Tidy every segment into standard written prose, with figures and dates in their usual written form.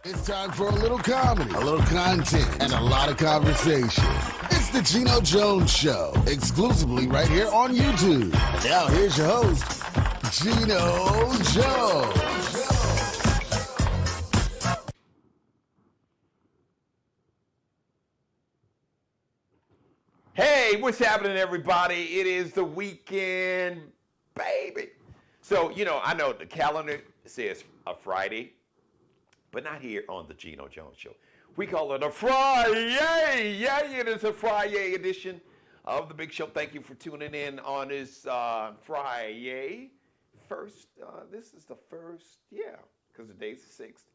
It's time for a little comedy, a little content, and a lot of conversation. It's the Geno Jones Show, exclusively right here on YouTube. Now here's your host, Geno Jones. Hey, what's happening, everybody? It is the weekend, baby. So, I know the calendar says a Friday, but not here on the Geno Jones Show. We call it a Friday. Yeah, it is a Friday edition of the big show. Thank you for tuning in on this Friday. This is the first, because the day's the 6th.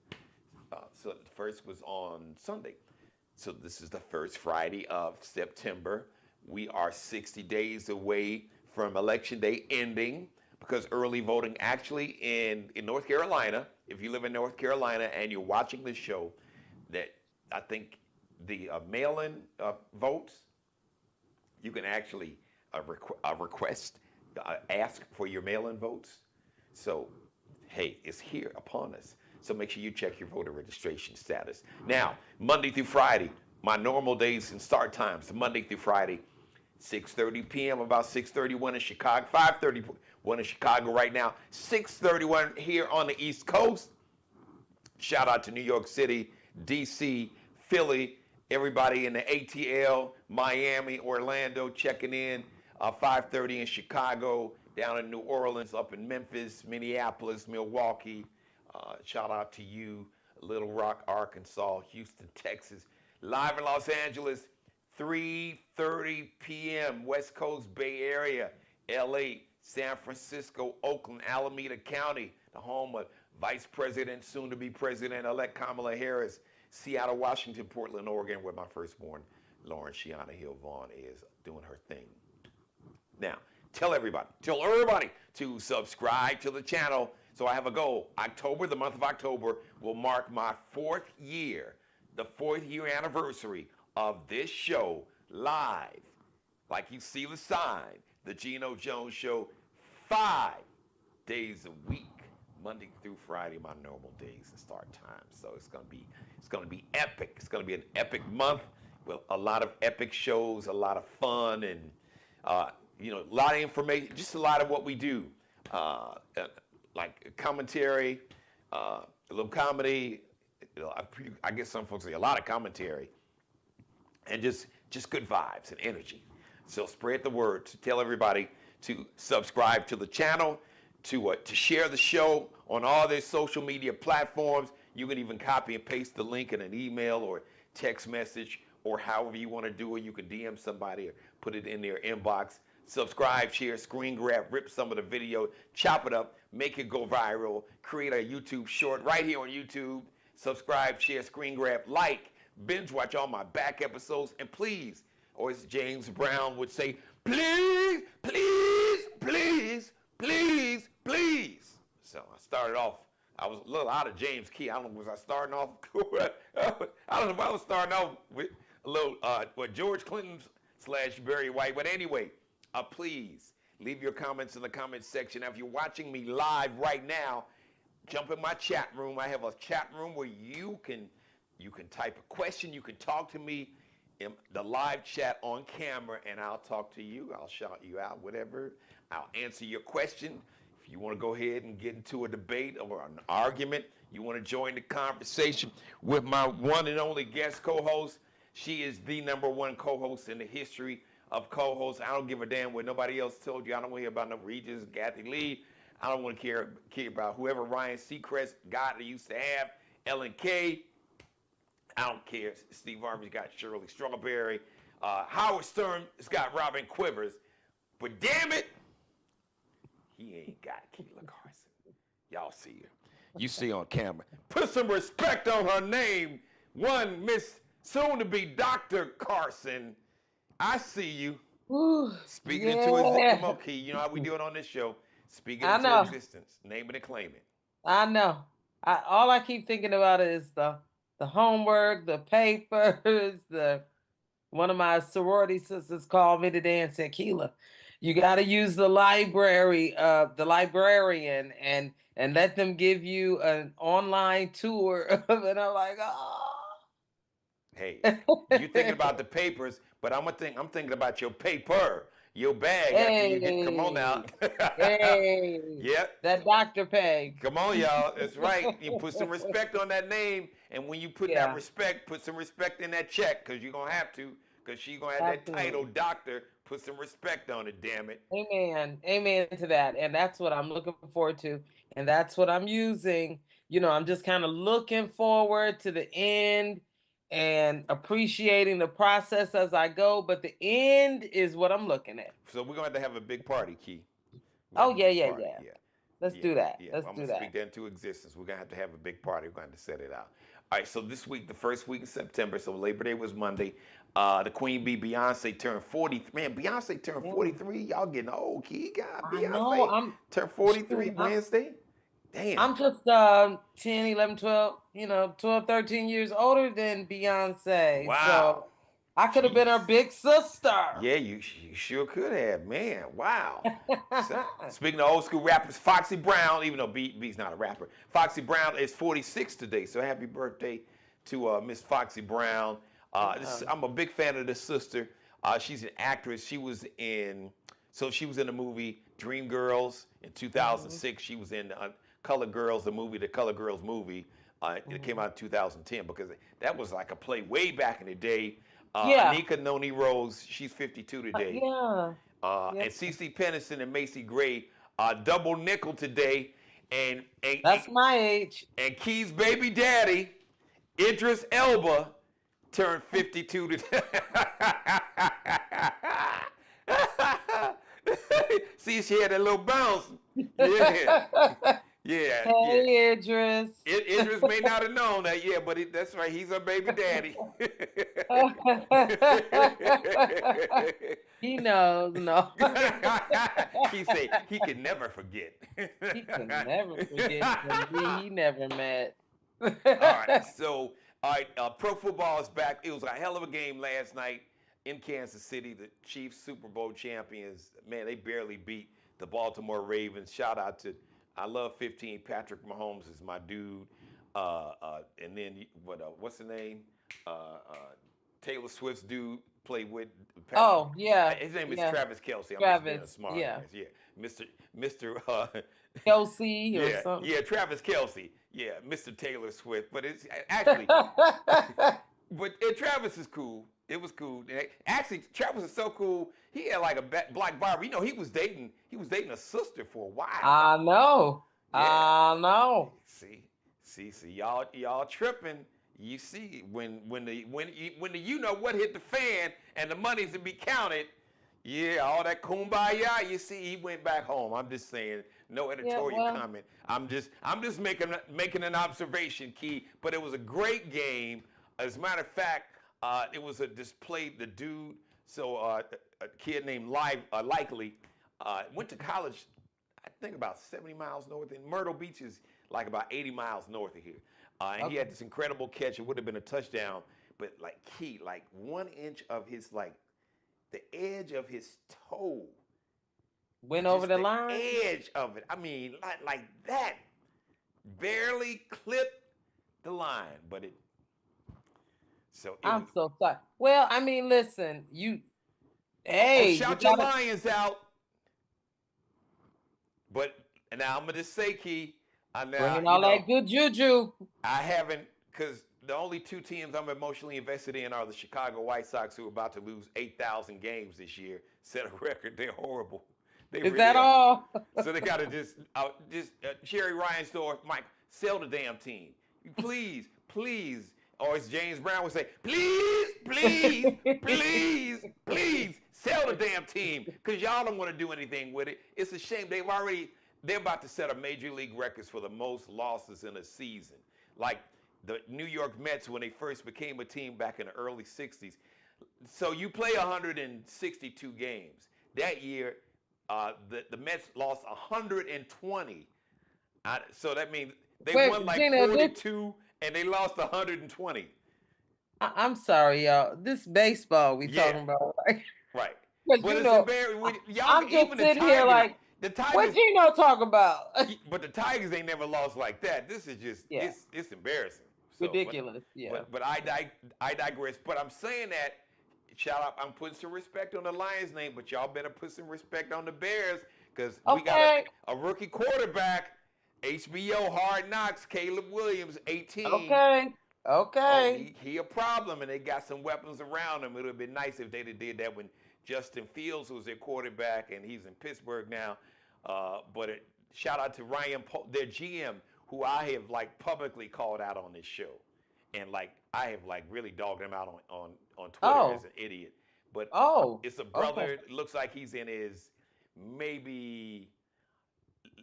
So the first was on Sunday. So this is the first Friday of September. We are 60 days away from Election Day ending because early voting actually in North Carolina, if you live in North Carolina and you're watching the show, that I think the mail-in votes, you can actually ask for your mail-in votes. So, hey, it's here upon us. So make sure you check your voter registration status. Now, Monday through Friday, my normal days and start times, Monday through Friday, 6:30 p.m., about 6:31 in Chicago, 5:31 in Chicago right now, 6:31 here on the East Coast. Shout out to New York City, D.C., Philly, everybody in the ATL, Miami, Orlando checking in, 5:30 in Chicago, down in New Orleans, up in Memphis, Minneapolis, Milwaukee. Shout out to you, Little Rock, Arkansas, Houston, Texas. Live in Los Angeles, 3:30 p.m., West Coast, Bay Area, LA, San Francisco, Oakland, Alameda County, the home of Vice President, soon-to-be President-elect Kamala Harris, Seattle, Washington, Portland, Oregon, where my firstborn, Lauren Shiana Hill Vaughn, is doing her thing. Now, tell everybody to subscribe to the channel. So I have a goal. The month of October, will mark my the 4th year anniversary of this show live. Like you see the sign, the Geno Jones Show, 5 days a week, Monday through Friday, my normal days and start times. So it's gonna be epic. It's gonna be an epic month with a lot of epic shows, a lot of fun, and a lot of information, just a lot of what we do. Like commentary, a little comedy. I guess some folks say a lot of commentary, and just good vibes and energy. So spread the word to tell everybody to subscribe to the channel, to share the show on all their social media platforms. You can even copy and paste the link in an email or text message, or however you want to do it. You can DM somebody or put it in their inbox. Subscribe, share, screen grab, rip some of the video, chop it up, make it go viral, create a YouTube short right here on YouTube. Subscribe, share, screen grab, like, binge watch all my back episodes, and please, or as James Brown would say, please, please, please, please, please. So I started off, I was a little out of James Key. I don't know, was I starting off? I don't know if I was starting off with a little, George Clinton / Barry White, but anyway, please leave your comments in the comments section. Now, if you're watching me live right now, jump in my chat room. I have a chat room where you can type a question. You can talk to me in the live chat on camera, and I'll talk to you. I'll shout you out, whatever. I'll answer your question. If you want to go ahead and get into a debate or an argument, you want to join the conversation with my one and only guest co-host. She is the #1 co-host in the history of co-hosts. I don't give a damn what nobody else told you. I don't want to hear about no Regis, Kathy Lee. I don't want to care about whoever Ryan Seacrest got that used to have, Ellen K. I don't care. Steve Harvey's got Shirley Strawberry. Howard Stern has got Robin Quivers. But damn it, he ain't got Keela Carson. Y'all see her. You see on camera. Put some respect on her name. One Miss soon-to-be Dr. Carson. I see you. Ooh, Speaking into existence. Come on, Key. You know how we do it on this show. Speaking into existence. Name it and claim it. I know. All I keep thinking about is the homework, the papers, one of my sorority sisters called me today and said, Keela, You got to use the library, the librarian, and let them give you an online tour of it. I'm like, Hey, you thinking about the papers, but I'm thinking about your paper, your bag after you get. Come on hey, now. hey, Yep. that Dr. Peg. Come on, y'all. That's right. You put some respect on that name, and when you put that Yeah, respect, put some respect in that check, because you're gonna have to, because she's gonna have that title, absolutely. doctor. Put some respect on it. Damn it. Amen. Amen to that. And that's what I'm looking forward to. And that's what I'm using. I'm just kind of looking forward to the end and appreciating the process as I go. But the end is what I'm looking at. So we're gonna have a big party, Key. We're Oh, gonna have a yeah, big yeah, party. yeah. Yeah. Let's Yeah, do that. yeah. Let's I'm do gonna speak that. that into existence. We're gonna have a big party. We're going to set it out. All right. So this week, the first week of September. So Labor Day was Monday. The Queen Bee Beyonce turned 40. Man, Beyonce turned Yeah, 43. Y'all getting old, Key. God, I know. Beyonce turned Shoot, 43 Wednesday. Damn. I'm just 10, 11, 12, 12, 13 years older than Beyonce. Wow. So I could have been her Jeez. big sister. Yeah, you sure could have, man. Wow. So, speaking of old school rappers, Foxy Brown, even though B's not a rapper, Foxy Brown is 46 today. So happy birthday to Miss Foxy Brown. I'm a big fan of this sister. She's an actress. She was in the movie Dreamgirls in 2006. She was in Color Girls, the Color Girls movie. It came out in 2010 because that was like a play way back in the day. Yeah. Anika Noni Rose, she's 52 today. Yeah. And CeCe Peniston and Macy Gray, double nickel today. And That's my age. and Key's baby daddy, Idris Elba, turned 52 today. See, she had that little bounce. Yeah. Yeah. Hey, Idris. Idris may not have known that, yeah, but that's right. He's her baby daddy. He knows, no. He say he can never forget. He can never forget the he never met. All right, so pro football is back. It was a hell of a game last night in Kansas City. The Chiefs, Super Bowl champions, man, they barely beat the Baltimore Ravens. Shout out to I love 15. Patrick Mahomes is my dude. And then what's the name? Taylor Swift's dude played with Patrick. Oh, yeah. His name is yeah. Travis Kelce. I'm Travis, just being a smart yeah. ass. Yeah. Mr. Kelsey or yeah, something. yeah, Travis Kelce. Yeah, Mr. Taylor Swift. But it's actually but Travis is cool. It was cool. Actually, Travis is so cool. He had like a black barber. He was dating a sister for a while. I know. Yeah. I know. See, y'all tripping. You see, when you know what hit the fan and the money's to be counted, yeah, all that kumbaya. You see, he went back home. I'm just saying, no editorial comment. I'm just making an observation, Key. But it was a great game. As a matter of fact, it was a display. The dude, a kid named Likely, went to college. I think about 70 miles north, and Myrtle Beach is like about 80 miles north of here. And he had this incredible catch. It would have been a touchdown, but like Key, like 1 inch of his the edge of his toe went over the line. Edge of it. I mean, like that, barely clipped the line, but it. So I'm so sorry. Well, I mean, listen, hey, shout your Lions out. But now I'm gonna just say, Key, bringing all that good juju. I haven't, because the only two teams I'm emotionally invested in are the Chicago White Sox, who are about to lose 8,000 games this year. Set a record. They're horrible. Is really that all? So they gotta just Jerry Reinsdorf, Mike, sell the damn team. Please. Or as James Brown would say, please, sell the damn team, because y'all don't want to do anything with it. It's a shame. They're about to set a major league records for the most losses in a season. Like the New York Mets when they first became a team back in the early 60s. So you play 162 games. That year, the Mets lost 120. So that means they won like Geno, 42 and they lost 120. I'm sorry, y'all. This baseball we talking about, right? Right. Because But you it's know, embarrassing. Y'all, I'm just even the sitting here Tigers, like, the what Tigers, Geno talk about? but the Tigers ain't never lost like that. This is just, Yeah, it's embarrassing. So, ridiculous. Yeah. but I digress. But I'm saying that, shout out, I'm putting some respect on the Lions name, but y'all better put some respect on the Bears because we got Okay. a rookie quarterback, HBO Hard Knocks, Caleb Williams, 18. Okay. Oh, Okay. he a problem, and they got some weapons around him. It would have been nice if they did that when Justin Fields was their quarterback, and he's in Pittsburgh now. Shout out to Ryan, their GM, who I have like publicly called out on this show, and like I have like really dogged him out on Twitter as Oh. an idiot. But Oh. it's a brother. Okay. It looks like he's in his maybe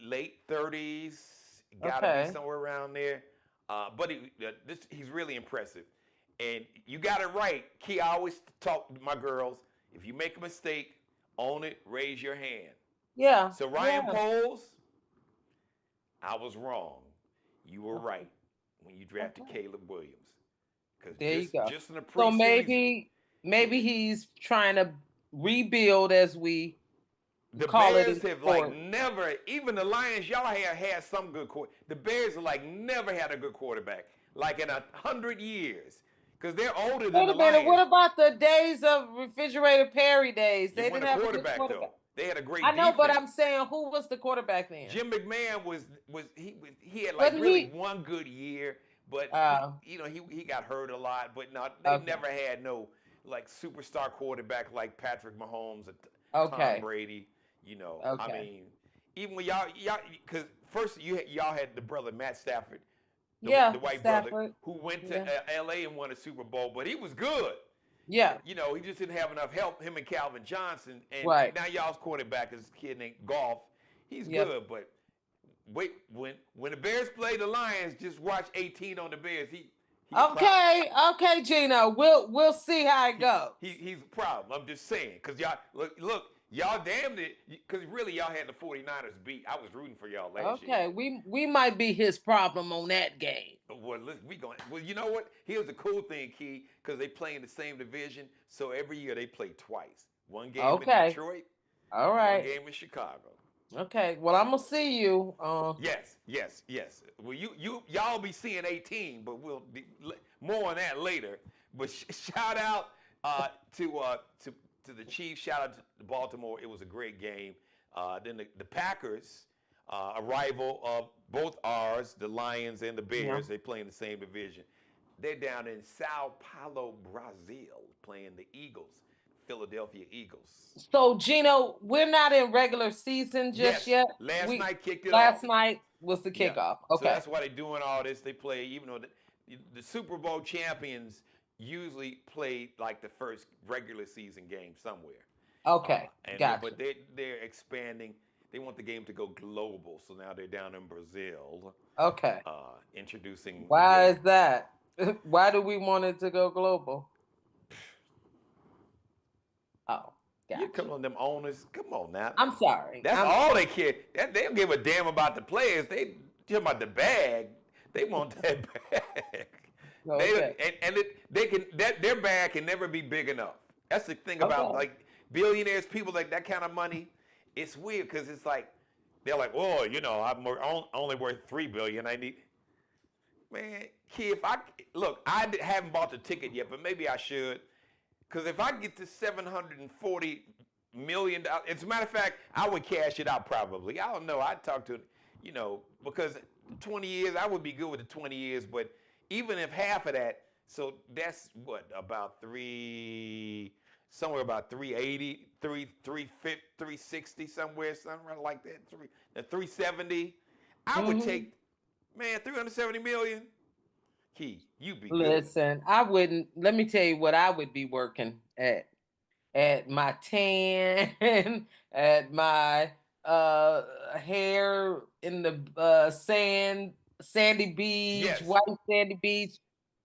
late 30s. Got to be Okay. somewhere around there. But he's really impressive. And you got it right. Key, I always talk to my girls, if you make a mistake, own it, raise your hand. Yeah. So Ryan Yeah. Poles, I was wrong. You were Okay. right when you drafted Okay. Caleb Williams. Because There you go. just in the preseason. So maybe he's trying to rebuild, as we The call it in Bears have sport. like never, even the Lions, y'all have had some good the Bears have like never had a good quarterback, like in 100 years. Because they're older than Wait the a minute. Lions. What about the days of Refrigerator Perry days? They They won didn't a have a good quarterback quarterback. though. They had a great I know, but defense. I'm saying, who was the quarterback then? Jim McMahon he had like But really one good year, but Oh. he got hurt a lot. But no, they Okay. never had no like superstar quarterback like Patrick Mahomes or Okay. Tom Brady. I Okay. mean, even when y'all because first y'all had the brother Matt Stafford, the white brother Stafford. who went to L.A. and won a Super Bowl, but he was good. Yeah. He just didn't have enough help. Him and Calvin Johnson, and Right. now y'all's quarterback is a kid named Golf. He's Yep. good, but wait, when the Bears play the Lions, just watch 18 on the Bears. He Okay, Geno. We'll see how it goes. he's a problem. I'm just saying, cause y'all look, y'all damned it, cause really y'all had the 49ers beat. I was rooting for y'all last year. Okay, we might be his problem on that game. Well, well, you know what? Here's the cool thing, Key, because they play in the same division, so every year they play twice. One game in Detroit, all right. one game in Chicago. Okay, well, I'm gonna see you. Yes. Well, y'all be seeing 18, but we'll be more on that later. But shout out to the Chiefs. Shout out to Baltimore. It was a great game. Then the Packers, a rival of both ours, the Lions and the Bears. They play in the same division. They're down in Sao Paulo, Brazil, playing the Eagles. Philadelphia Eagles. So, Geno, we're not in regular season just yet. Last night kicked it Last off. night was the kickoff. Yeah. Okay. So that's why they're doing all this. They play, even though the Super Bowl champions usually play like the first regular season game somewhere. Okay. Gotcha. But they're expanding. They want the game to go global. So now they're down in Brazil. Okay. Introducing. Why is that? Why do we want it to go global? Oh, gotcha. You come on, them owners. Come on now. I'm sorry. That's all they care. They don't give a damn about the players. They talking about the bag. They want that bag. Okay. Their bag can never be big enough. That's the thing about like billionaires, people like that kind of money. It's weird because it's like they're like, oh, I'm only worth $3 billion. I need, man, kid. I haven't bought the ticket yet, but maybe I should. Because if I get to $740 million, as a matter of fact, I would cash it out probably. I don't know. I'd talk to, because 20 years, I would be good with the 20 years. But even if half of that, so that's what, somewhere about 380, 350, 360, somewhere like that, 370. I would take, man, 370 million. Key, you be good. Listen, I wouldn't. Let me tell you what I would be working at my tan, at my hair in the sandy beach, white sandy beach,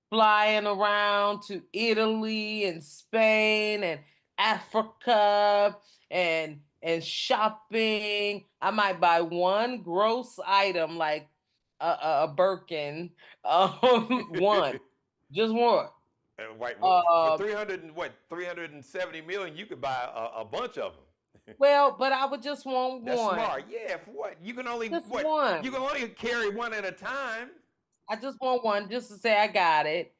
flying around to Italy and Spain and Africa and shopping. I might buy one gross item like a Birkin, one, just one. Right. For Uh, 370 million, you could buy a bunch of them. well, but I would just want That's one. smart. Yeah. For what? You can only Just what? one. You can only carry one at a time. I just want one just to say I got it.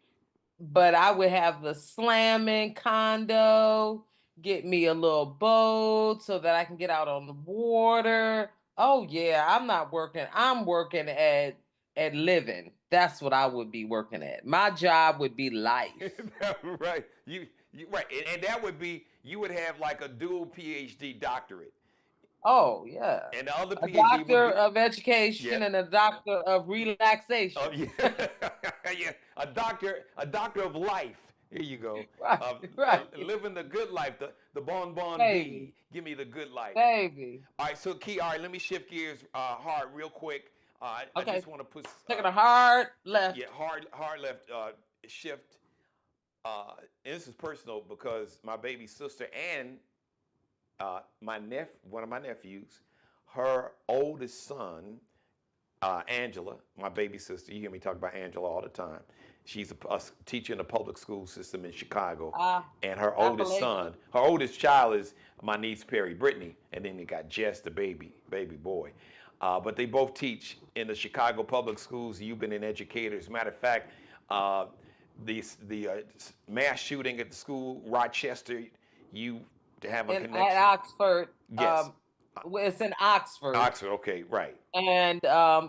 But I would have the slamming condo, get me a little boat so that I can get out on the water. Oh yeah, I'm not working. I'm working at living. That's what I would be working at. My job would be life. Right. You right. And that would be you would have like a dual PhD doctorate. Oh yeah. And the other A PhD would be doctor of education yeah. and a doctor of relaxation. Oh yeah. Yeah. A doctor of life. Here you go. Right, right. Living the good life, the bon Baby. vie. Give me the good life. Baby. All right, so Key, all right, let me shift gears hard real quick. I Okay. just want to put Taking a hard left. yeah, hard left shift. And this is personal because my baby sister and one of my nephews, her oldest son, Angela, my baby sister. You hear me talk about Angela all the time. She's a teacher in the public school system in Chicago, and her oldest son, her oldest child is my niece Perry Brittany, and then they got Jess, the baby boy. But they both teach in the Chicago public schools. You've been an educator. As a matter of fact, the mass shooting at the school, Rochester, you have a connection. At Oxford. Yes. It's in Oxford. Oxford, okay, right. And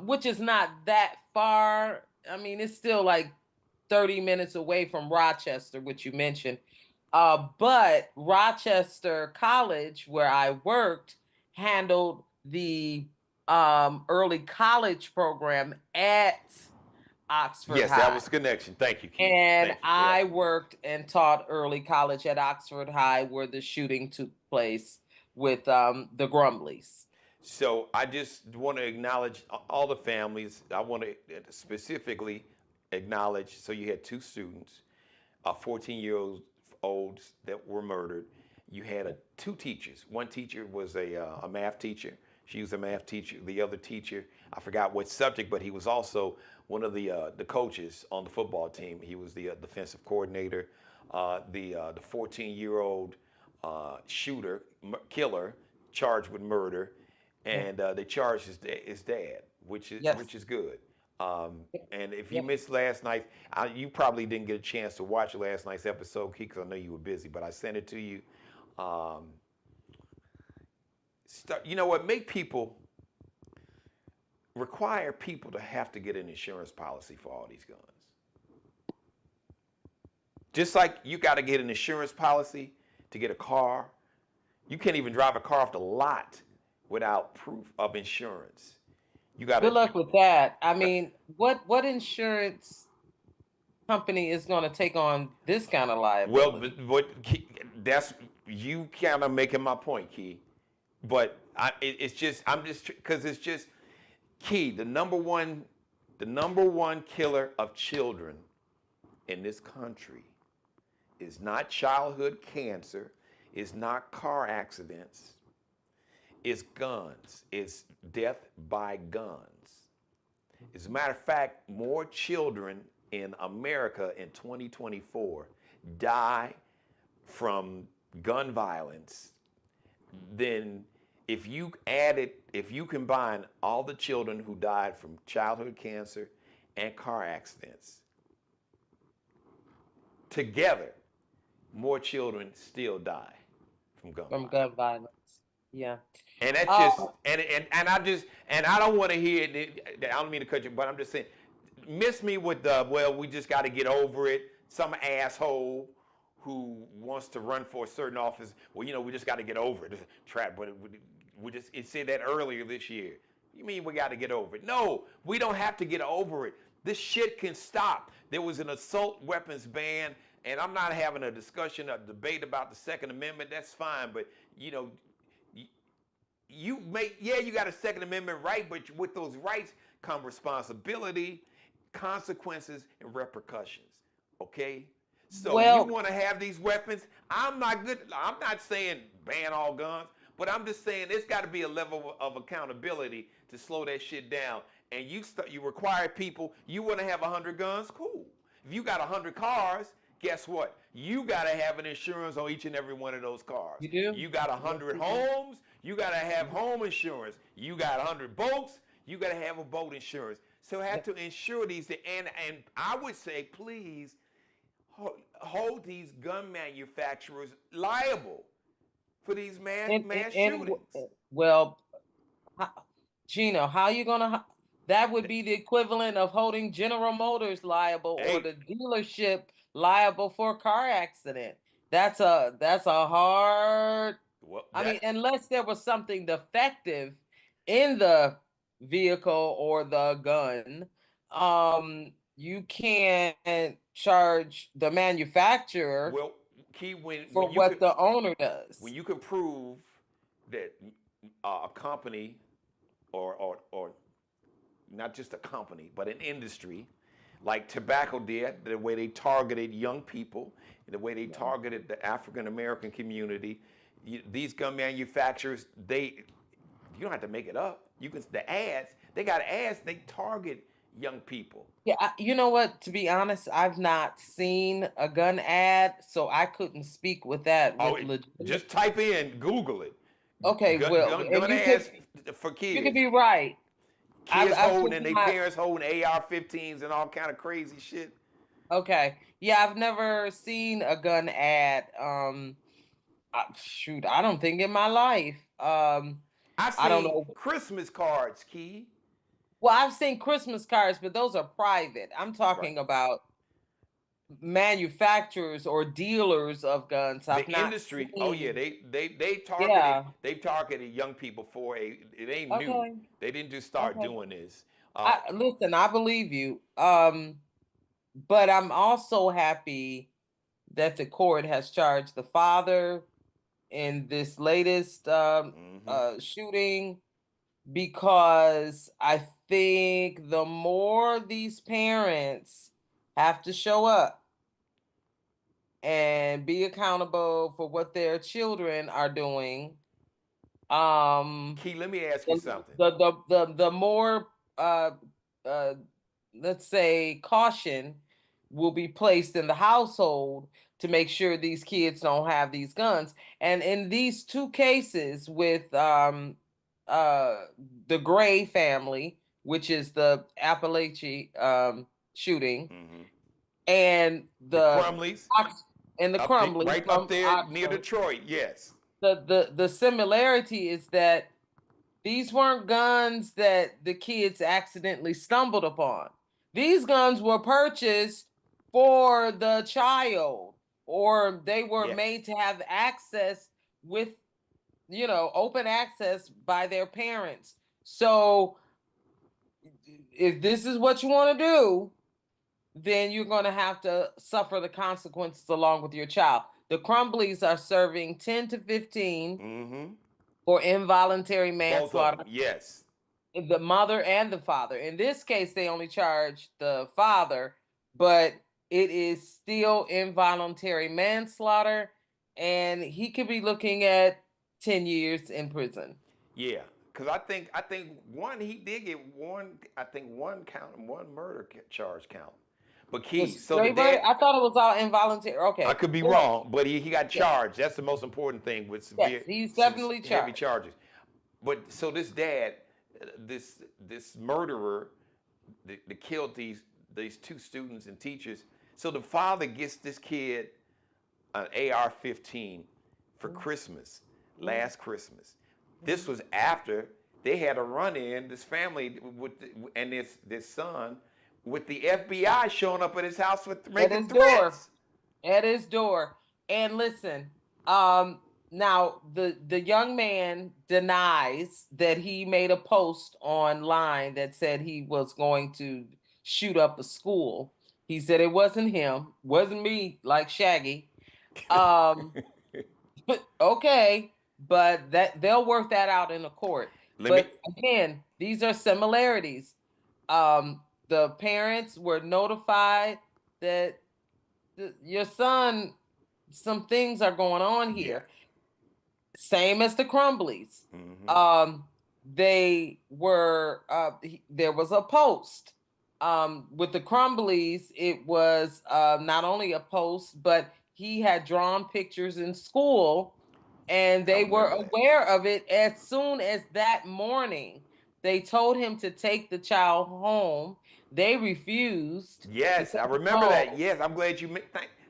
which is not that far. I mean, it's still like 30 minutes away from Rochester, which you mentioned. But Rochester College, where I worked, handled the early college program at Oxford Yes, High. that was the connection. Thank you, Keith. And Thank you. I worked and taught early college at Oxford High, where the shooting took place with the Grumblies. So I just want to acknowledge all the families. I want to specifically acknowledge, so you had two students, 14-year-olds that were murdered. You had two teachers. One teacher was a math teacher. She was a math teacher. The other teacher, I forgot what subject, but he was also one of the coaches on the football team. He was the defensive coordinator. The 14-year-old killer charged with murder, and they charged his dad, which is good. And if you missed last night, you probably didn't get a chance to watch last night's episode, Keith, because I know you were busy, but I sent it to you. You know what? Require people to have to get an insurance policy for all these guns. Just like you got to get an insurance policy to get a car. You can't even drive a car off the lot without proof of insurance. You got Good luck with that. I mean, what insurance company is going to take on this kind of liability? Well, that's you kind of making my point, Key. But it's just because it's just Key. The number one killer of children in this country is not childhood cancer, is not car accidents, it's guns, it's death by guns. As a matter of fact, more children in America in 2024 die from gun violence than if you combine all the children who died from childhood cancer and car accidents together, more children still die from gun violence. Yeah. And that's just and I don't want to hear it. I don't mean to cut you, but I'm just saying, miss me with we just got to get over it. Some asshole who wants to run for a certain office, we just got to get over it. But it said that earlier this year. You mean we got to get over it? No, we don't have to get over it. This shit can stop. There was an assault weapons ban, and I'm not having a debate about the Second Amendment. That's fine, but you got a Second Amendment right, but with those rights come responsibility, consequences, and repercussions. Okay? So you want to have these weapons? I'm not saying ban all guns, but I'm just saying there's got to be a level of accountability to slow that shit down. And you require people, you want to have 100 guns? Cool. If you got 100 cars, guess what? You got to have an insurance on each and every one of those cars. You do? You got 100 Yes, you do. homes. You got to have home insurance. You got 100 boats. You got to have a boat insurance. So have to insure these. And I would say, please hold these gun manufacturers liable for these mass shootings. Well, Geno, how you gonna? That would be the equivalent of holding General Motors liable or the dealership liable for a car accident. That's a hard. Well, I mean, unless there was something defective in the vehicle or the gun, you can't charge the manufacturer for what the owner does. When you can prove that a company or not just a company, but an industry, like tobacco did, the way they targeted young people, the way they targeted the African American community, these gun manufacturers, you don't have to make it up. They got ads, they target young people. Yeah, you know what? To be honest, I've not seen a gun ad, so I couldn't speak with that. Just type in, Google it. Okay, gun ads for kids. You could be right. Kids holding and their parents holding AR-15s and all kind of crazy shit. Okay, yeah, I've never seen a gun ad. Shoot, I don't think in my life. I don't know. Christmas cards, Key. Well, I've seen Christmas cards, but those are private. I'm talking about manufacturers or dealers of guns. The industry. Oh yeah, they've targeted young people it ain't new. They didn't just start doing this. Listen, I believe you. But I'm also happy that the court has charged the father in this latest shooting, because I think the more these parents have to show up and be accountable for what their children are doing. Key, let me ask you something. The more let's say caution will be placed in the household to make sure these kids don't have these guns. And in these two cases with the Gray family, which is the Appalachia shooting, and the Crumleys, Crumleys right up there near Detroit. Yes. The similarity is that these weren't guns that the kids accidentally stumbled upon. These guns were purchased for the child, or they were made to have access with, open access by their parents. So if this is what you want to do, then you're going to have to suffer the consequences along with your child. The Crumbleys are serving 10 to 15 for involuntary manslaughter. Yes. The mother and the father. In this case, they only charged the father, but it is still involuntary manslaughter, and he could be looking at 10 years in prison. Yeah, because I think he did get one murder charge count. But Key, I thought it was all involuntary. Okay, I could be wrong, but he got charged. That's the most important thing with severe. Yes, he's definitely charged. Heavy charges. But so this dad, this murderer, that killed these two students and teachers. So the father gets this kid an AR-15 for Christmas, last Christmas. This was after they had a run-in, this family and this son, with the FBI showing up at his house making threats. At his door. And listen, now the young man denies that he made a post online that said he was going to shoot up a school. He said it wasn't him, wasn't me, like Shaggy. Okay, but they'll work that out in the court. Again, these are similarities. The parents were notified that your son, some things are going on here. Same as the Crumbleys. They were, there was a post With the Crumblies, it was not only a post, but he had drawn pictures in school, and they were aware of it as soon as that morning. They told him to take the child home. They refused. Yes, I remember that. Yes, I'm glad you.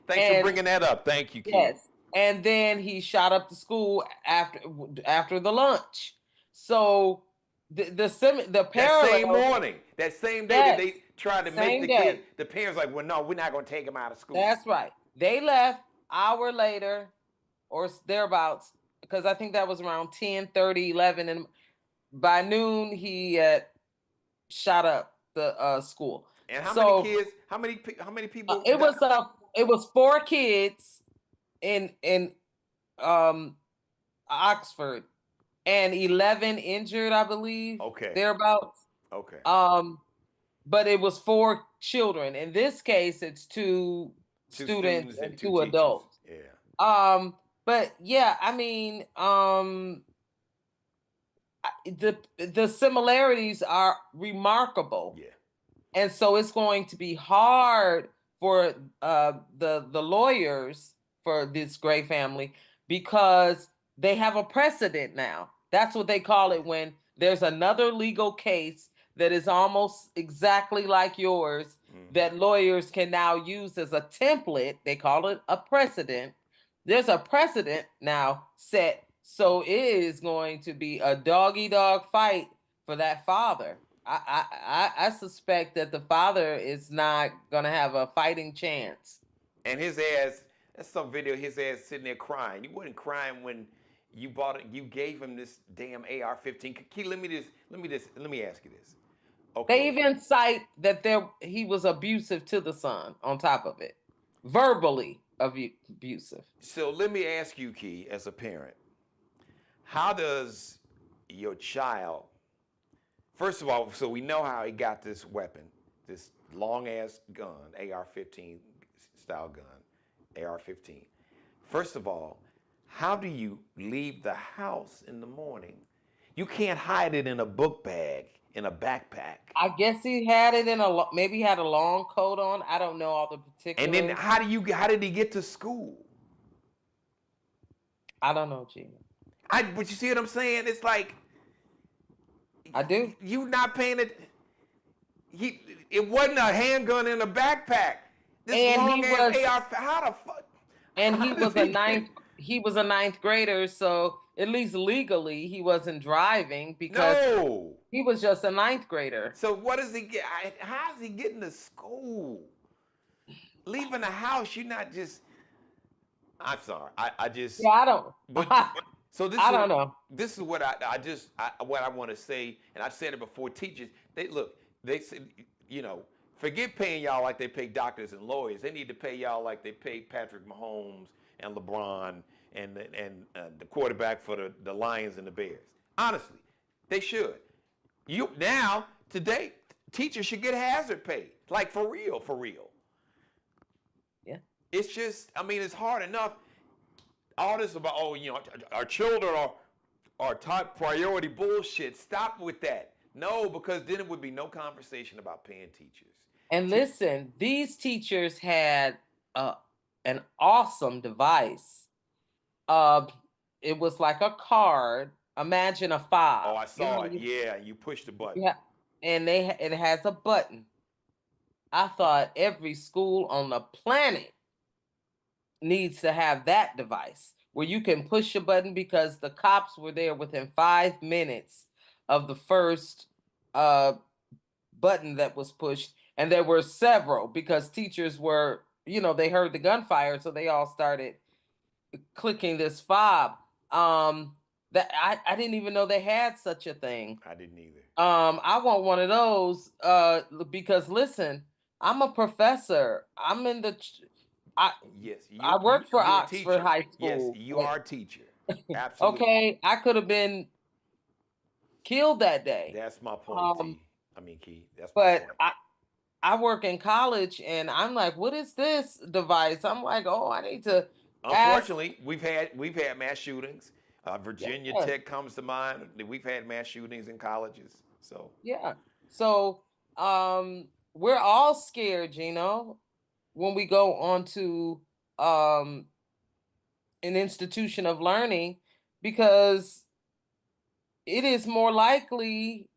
Thanks for bringing that up. Thank you, Keith. Yes, and then he shot up the school after the lunch. So the parallel, that same morning, that same day that they tried to make the kids, the parents like, well, no, we're not going to take him out of school. That's right. They left hour later or thereabouts, because I think that was around 10:30, 11, and by noon he had shot up the school. And how many kids? How many people? It was 4 kids in Oxford, and 11 injured, I believe. Okay. Thereabouts. Okay. But it was 4 children. In this case, it's two students and 2 adults. Yeah. But yeah, I mean, the similarities are remarkable. Yeah. And so it's going to be hard for the lawyers for this Gray family, because they have a precedent now. That's what they call it when there's another legal case that is almost exactly like yours, that lawyers can now use as a template. They call it a precedent. There's a precedent now set, so it is going to be a dog-eat-dog fight for that father. I suspect that the father is not going to have a fighting chance. And his ass, that's some video, his ass sitting there crying. You wasn't crying when you bought it, you gave him this damn AR-15. Key, let me ask you this. Okay. They even cite that he was abusive to the son on top of it. Verbally abusive. So let me ask you, Key, as a parent, how does your child, first of all, so we know how he got this weapon, this long-ass gun, AR-15 style gun, AR-15. First of all, how do you leave the house in the morning? You can't hide it in a book bag, in a backpack. I guess he had it maybe he had a long coat on. I don't know all the particulars. And then how did he get to school? I don't know, Geno. But you see what I'm saying? It's like, I do. You not paying it. It wasn't a handgun in a backpack. This long ass AR. How the fuck? And he was a ninth grader, so at least legally he wasn't driving, because he was just a ninth grader. So what does he get? How is he getting to school? Leaving the house, you're not just. I'm sorry. I just. Yeah, I don't. But so this. I don't know. This is what what I want to say, and I've said it before. Teachers, they said, forget paying y'all like they pay doctors and lawyers. They need to pay y'all like they pay Patrick Mahomes and LeBron and the quarterback for the Lions and the Bears. Honestly, they should. Today, teachers should get hazard pay, like for real. Yeah. It's just, it's hard enough. All this about, our children are top priority bullshit. Stop with that. No, because then it would be no conversation about paying teachers. And listen, these teachers had an awesome device. It was like a card. Imagine a fob. Oh, I saw it. Yeah, you push the button. Yeah, and it has a button. I thought every school on the planet needs to have that device where you can push a button, because the cops were there within 5 minutes of the first button that was pushed. And there were several, because teachers were, they heard the gunfire, so they all started clicking this fob. That I didn't even know they had such a thing. I didn't either. I want one of those because listen, I'm a professor. I'm in the. I work for Oxford High School. Yes, you are a teacher. Absolutely. Okay, I could have been killed that day. That's my point. Key. That's my point. But I work in college, and I'm like, what is this device? I'm like, I need to. Unfortunately, we've had mass shootings. Virginia Tech comes to mind. We've had mass shootings in colleges. So yeah. So we're all scared, when we go onto um, an institution of learning, because it is more likely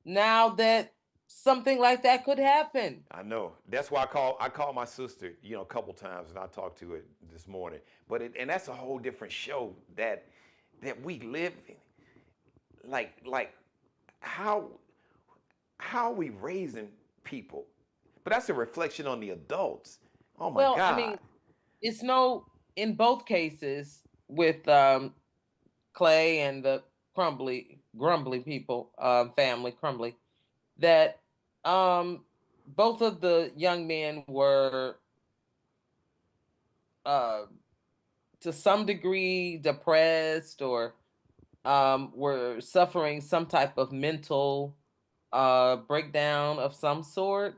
now that something like that could happen. I know. That's why I call my sister, a couple times, and I talked to her this morning. And that's a whole different show that we live in. Like how how are we raising people? But that's a reflection on the adults. Oh my Well, I God. mean, it's no, in both cases with Clay and the Grumbly people, family Crumbly, that both of the young men were uh, to some degree depressed, or were suffering some type of mental breakdown of some sort.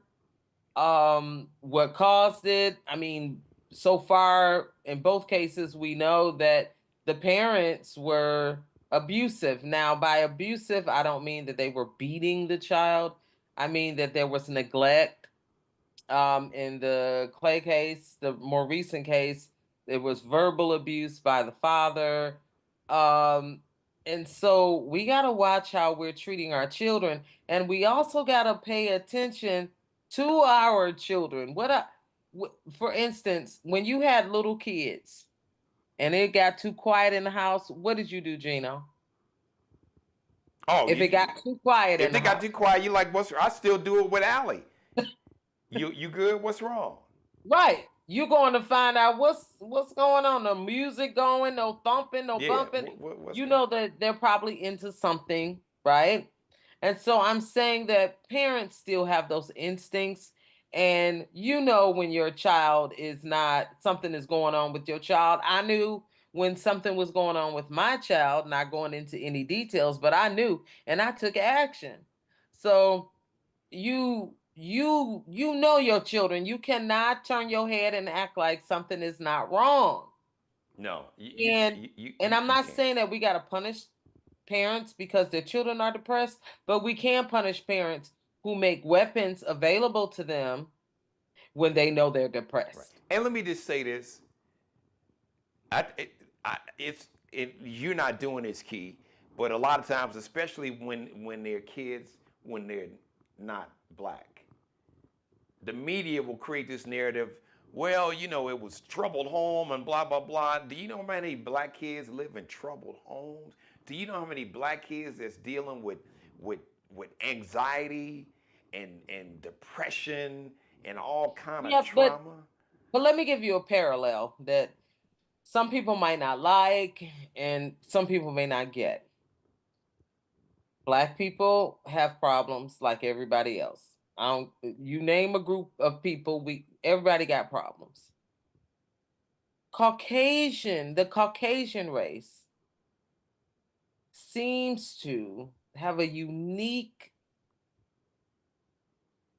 What caused it? I mean, so far in both cases, we know that the parents were abusive. Now, by abusive, I don't mean that they were beating the child. I mean that there was neglect. In the Clay case, the more recent case, there was verbal abuse by the father. Um, and so we got to watch how we're treating our children. And we also got to pay attention to our children. For instance, when you had little kids and it got too quiet in the house, what did you do, Geno? Oh, If it got too quiet if in the they got house, too quiet, you like, what's? I still do it with Allie. You good? What's wrong? right? You're going to find out what's going on. No music going, no thumping, no Yeah. bumping. What's You going? know that they're probably into something, right? And so I'm saying that parents still have those instincts. And when your child is not, something is going on with your child. I knew when something was going on with my child, not going into any details, but I knew and I took action. So you know your children. You cannot turn your head and act like something is not wrong. No, And I'm you not can't. saying that we got to punish parents because their children are depressed, but we can punish parents who make weapons available to them when they know they're Right. depressed. And let me just say this: you're not doing this, key, but a lot of times, especially when they're kids, when they're not black, the media will create this narrative. Well, it was troubled home and blah blah blah. Do you know how many black kids live in troubled homes? Do you know how many black kids that's dealing with with anxiety and depression and all kind of Yeah, but trauma? let me give you a parallel that some people might not like and some people may not get. Black people have problems like everybody else. I don't, you name a group of people, everybody got problems. The Caucasian race seems to have a unique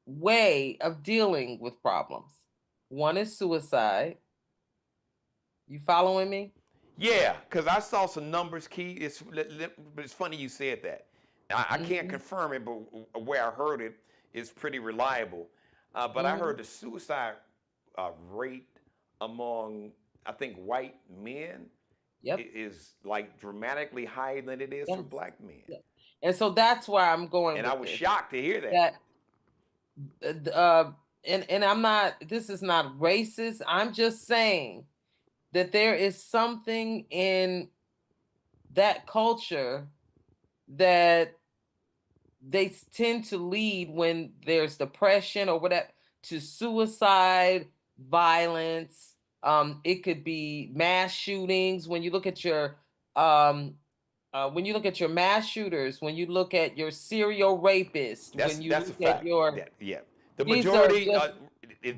way of dealing with problems. One is suicide. You following me? Yeah, because I saw some numbers, Key. But it's funny you said that. I can't Hmm. confirm it, but where I heard it is pretty reliable. But I heard Hmm. the suicide rate among, I think, white men Yep. is like dramatically higher than it is for Yes. black men. Yep. And so that's where I'm going And I with was this. shocked to hear that. That and I'm not, this is not racist. I'm just saying that there is something in that culture that they tend to lead when there's depression or whatever to suicide, violence. It could be mass shootings. Um, when you look at your mass shooters, when you look at your serial rapists, when you That's a look at fact. your, Yeah. The these are majority. just,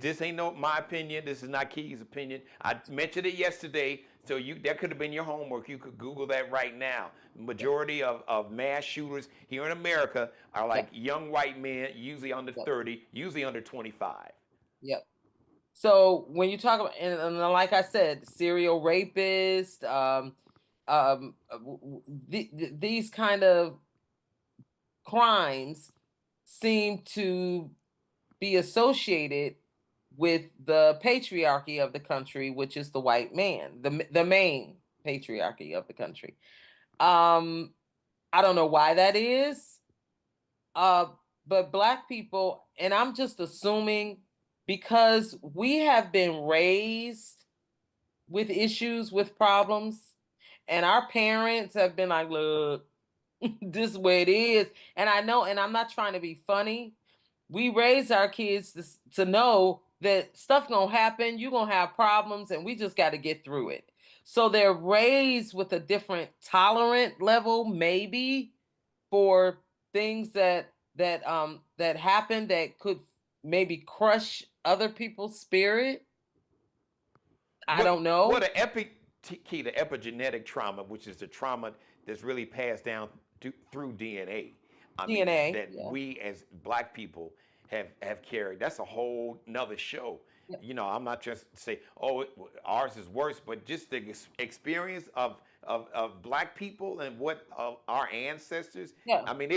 This ain't no my opinion. This is not Key's opinion. I mentioned it yesterday, so that could have been your homework. You could Google that right now. Majority of mass shooters here in America are yeah, like young white men, usually under yeah, 30, usually under 25. yeah. So when you talk about, and like I said, serial rapist, these kind of crimes seem to be associated with the patriarchy of the country, which is the white man, the main patriarchy of the country. I don't know why that is. But Black people, and I'm just assuming because we have been raised with issues, with problems, and our parents have been like, look, this is where it is. And I know, and I'm not trying to be funny. We raise our kids to know that stuff gonna happen, you're gonna have problems, and we just got to get through it. So they're raised with a different tolerant level, maybe, for things that happen that could maybe crush other people's spirit. I don't know. What the epigenetic trauma, which is the trauma that's really passed down through DNA. DNA that we as Black people have carried. That's a whole nother show. Yeah. You know, I'm not just say, oh, ours is worse, but just the experience of Black people and what our ancestors. Yeah. I mean,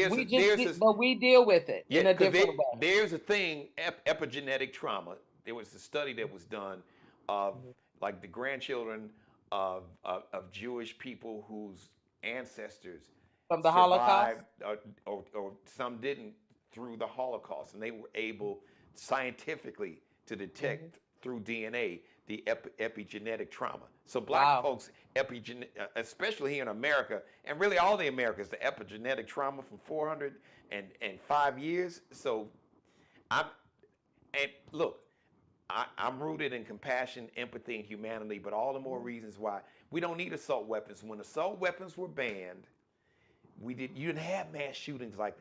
but we deal with it in a different way. There's a thing, epigenetic trauma. There was a study that was done of like the grandchildren of Jewish people whose ancestors from the Holocaust, or some didn't through the Holocaust, and they were able scientifically to detect through DNA the epigenetic trauma. So Black folks, especially here in America, and really all the Americas, the epigenetic trauma from 405 years. So I'm rooted in compassion, empathy, and humanity, but all the more reasons why we don't need assault weapons. When assault weapons were banned, you didn't have mass shootings like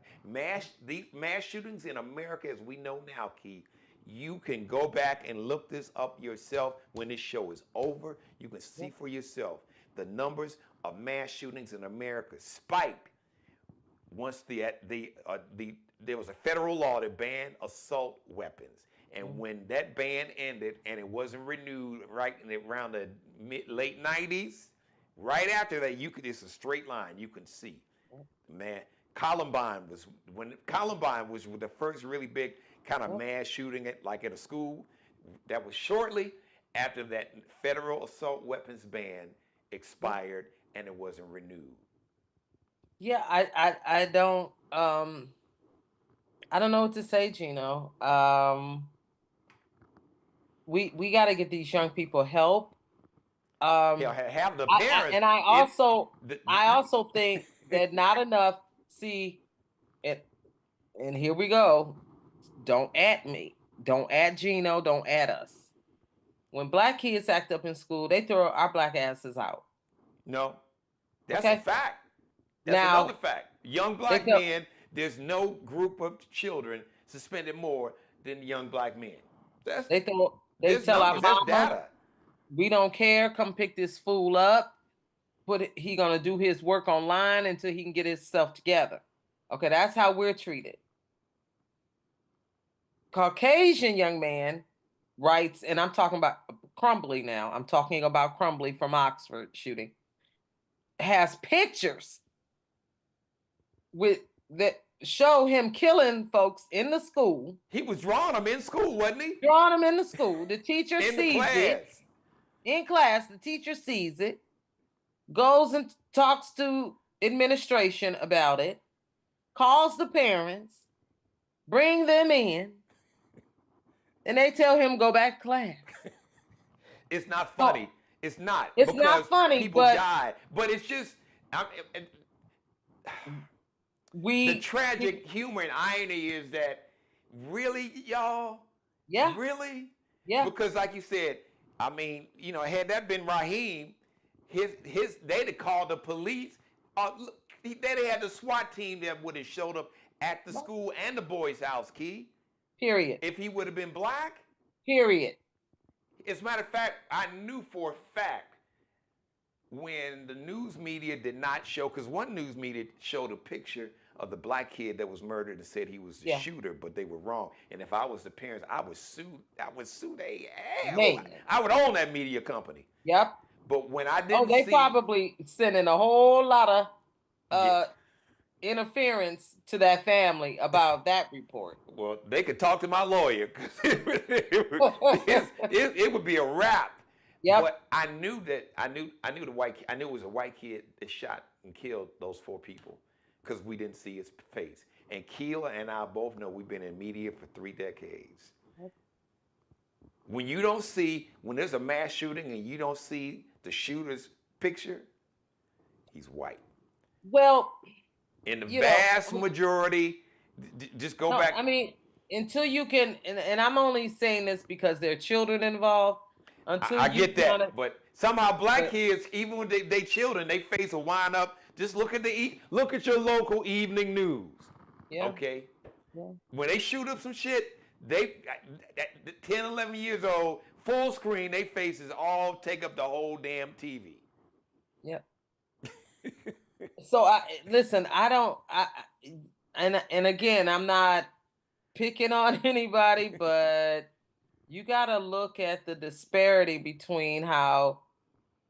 these mass shootings in America as we know now, Key. You can go back and look this up yourself when this show is over. You can see for yourself the numbers of mass shootings in America spiked once there was a federal law that banned assault weapons. And when that ban ended and it wasn't renewed around the late 90s, right after that, it's a straight line. You can see, man, Columbine was the first really big kind of mass shooting at a school. That was shortly after that federal assault weapons ban expired and it wasn't renewed. Yeah, I don't know what to say, Geno. We got to get these young people help. Have the parents. I also think that not enough. See, and here we go. Don't at me. Don't add Geno. Don't add us. When Black kids act up in school, they throw our Black asses out. No, that's a fact. That's another fact. Young Black men, there's no group of children suspended more than young Black men. They tell our mama, we don't care. Come pick this fool up. He gonna do his work online until he can get his stuff together. Okay, that's how we're treated. Caucasian young man writes, and I'm talking about Crumbly now. I'm talking about Crumbly from Oxford shooting. Has pictures that show him killing folks in the school. He was drawing them in school, wasn't he? Drawing them in the school. The teacher sees it. In class, the teacher sees it, goes and talks to administration about it, calls the parents, bring them in, and they tell him go back to class. It's not funny. It's not. It's not funny, people die. But it's just the tragic humor and irony is that really, y'all? Yeah. Really? Yeah. Because like you said, I mean, had that been Raheem, they'd have called the police. They'd have had the SWAT team that would have showed up at the school and the boys' house, Key. Period. If he would have been Black. Period. As a matter of fact, I knew for a fact when the news media did not show, because one news media showed a picture of the Black kid that was murdered and said he was the shooter, but they were wrong. And if I was the parents, I would sue they hell. I would own that media company. Yep. But when I didn't they probably sending a whole lot of interference to that family about that report. Well, they could talk to my lawyer because it would be a wrap. Yep. But I knew it was a white kid that shot and killed those 4 people because we didn't see his face. And Keela and I both know we've been in media for 3 decades. When there's a mass shooting and you don't see the shooter's picture, he's white. Well, in the vast majority, just go back. I mean, until you can, and I'm only saying this because there are children involved. I get that, but somehow black kids, even when they children, they face a wind up. Just look at your local evening news. Yeah. Okay. Yeah. When they shoot up some shit, they 10, 11 years old, full screen, they faces all take up the whole damn TV. Yep. So and again, I'm not picking on anybody, but you got to look at the disparity between how,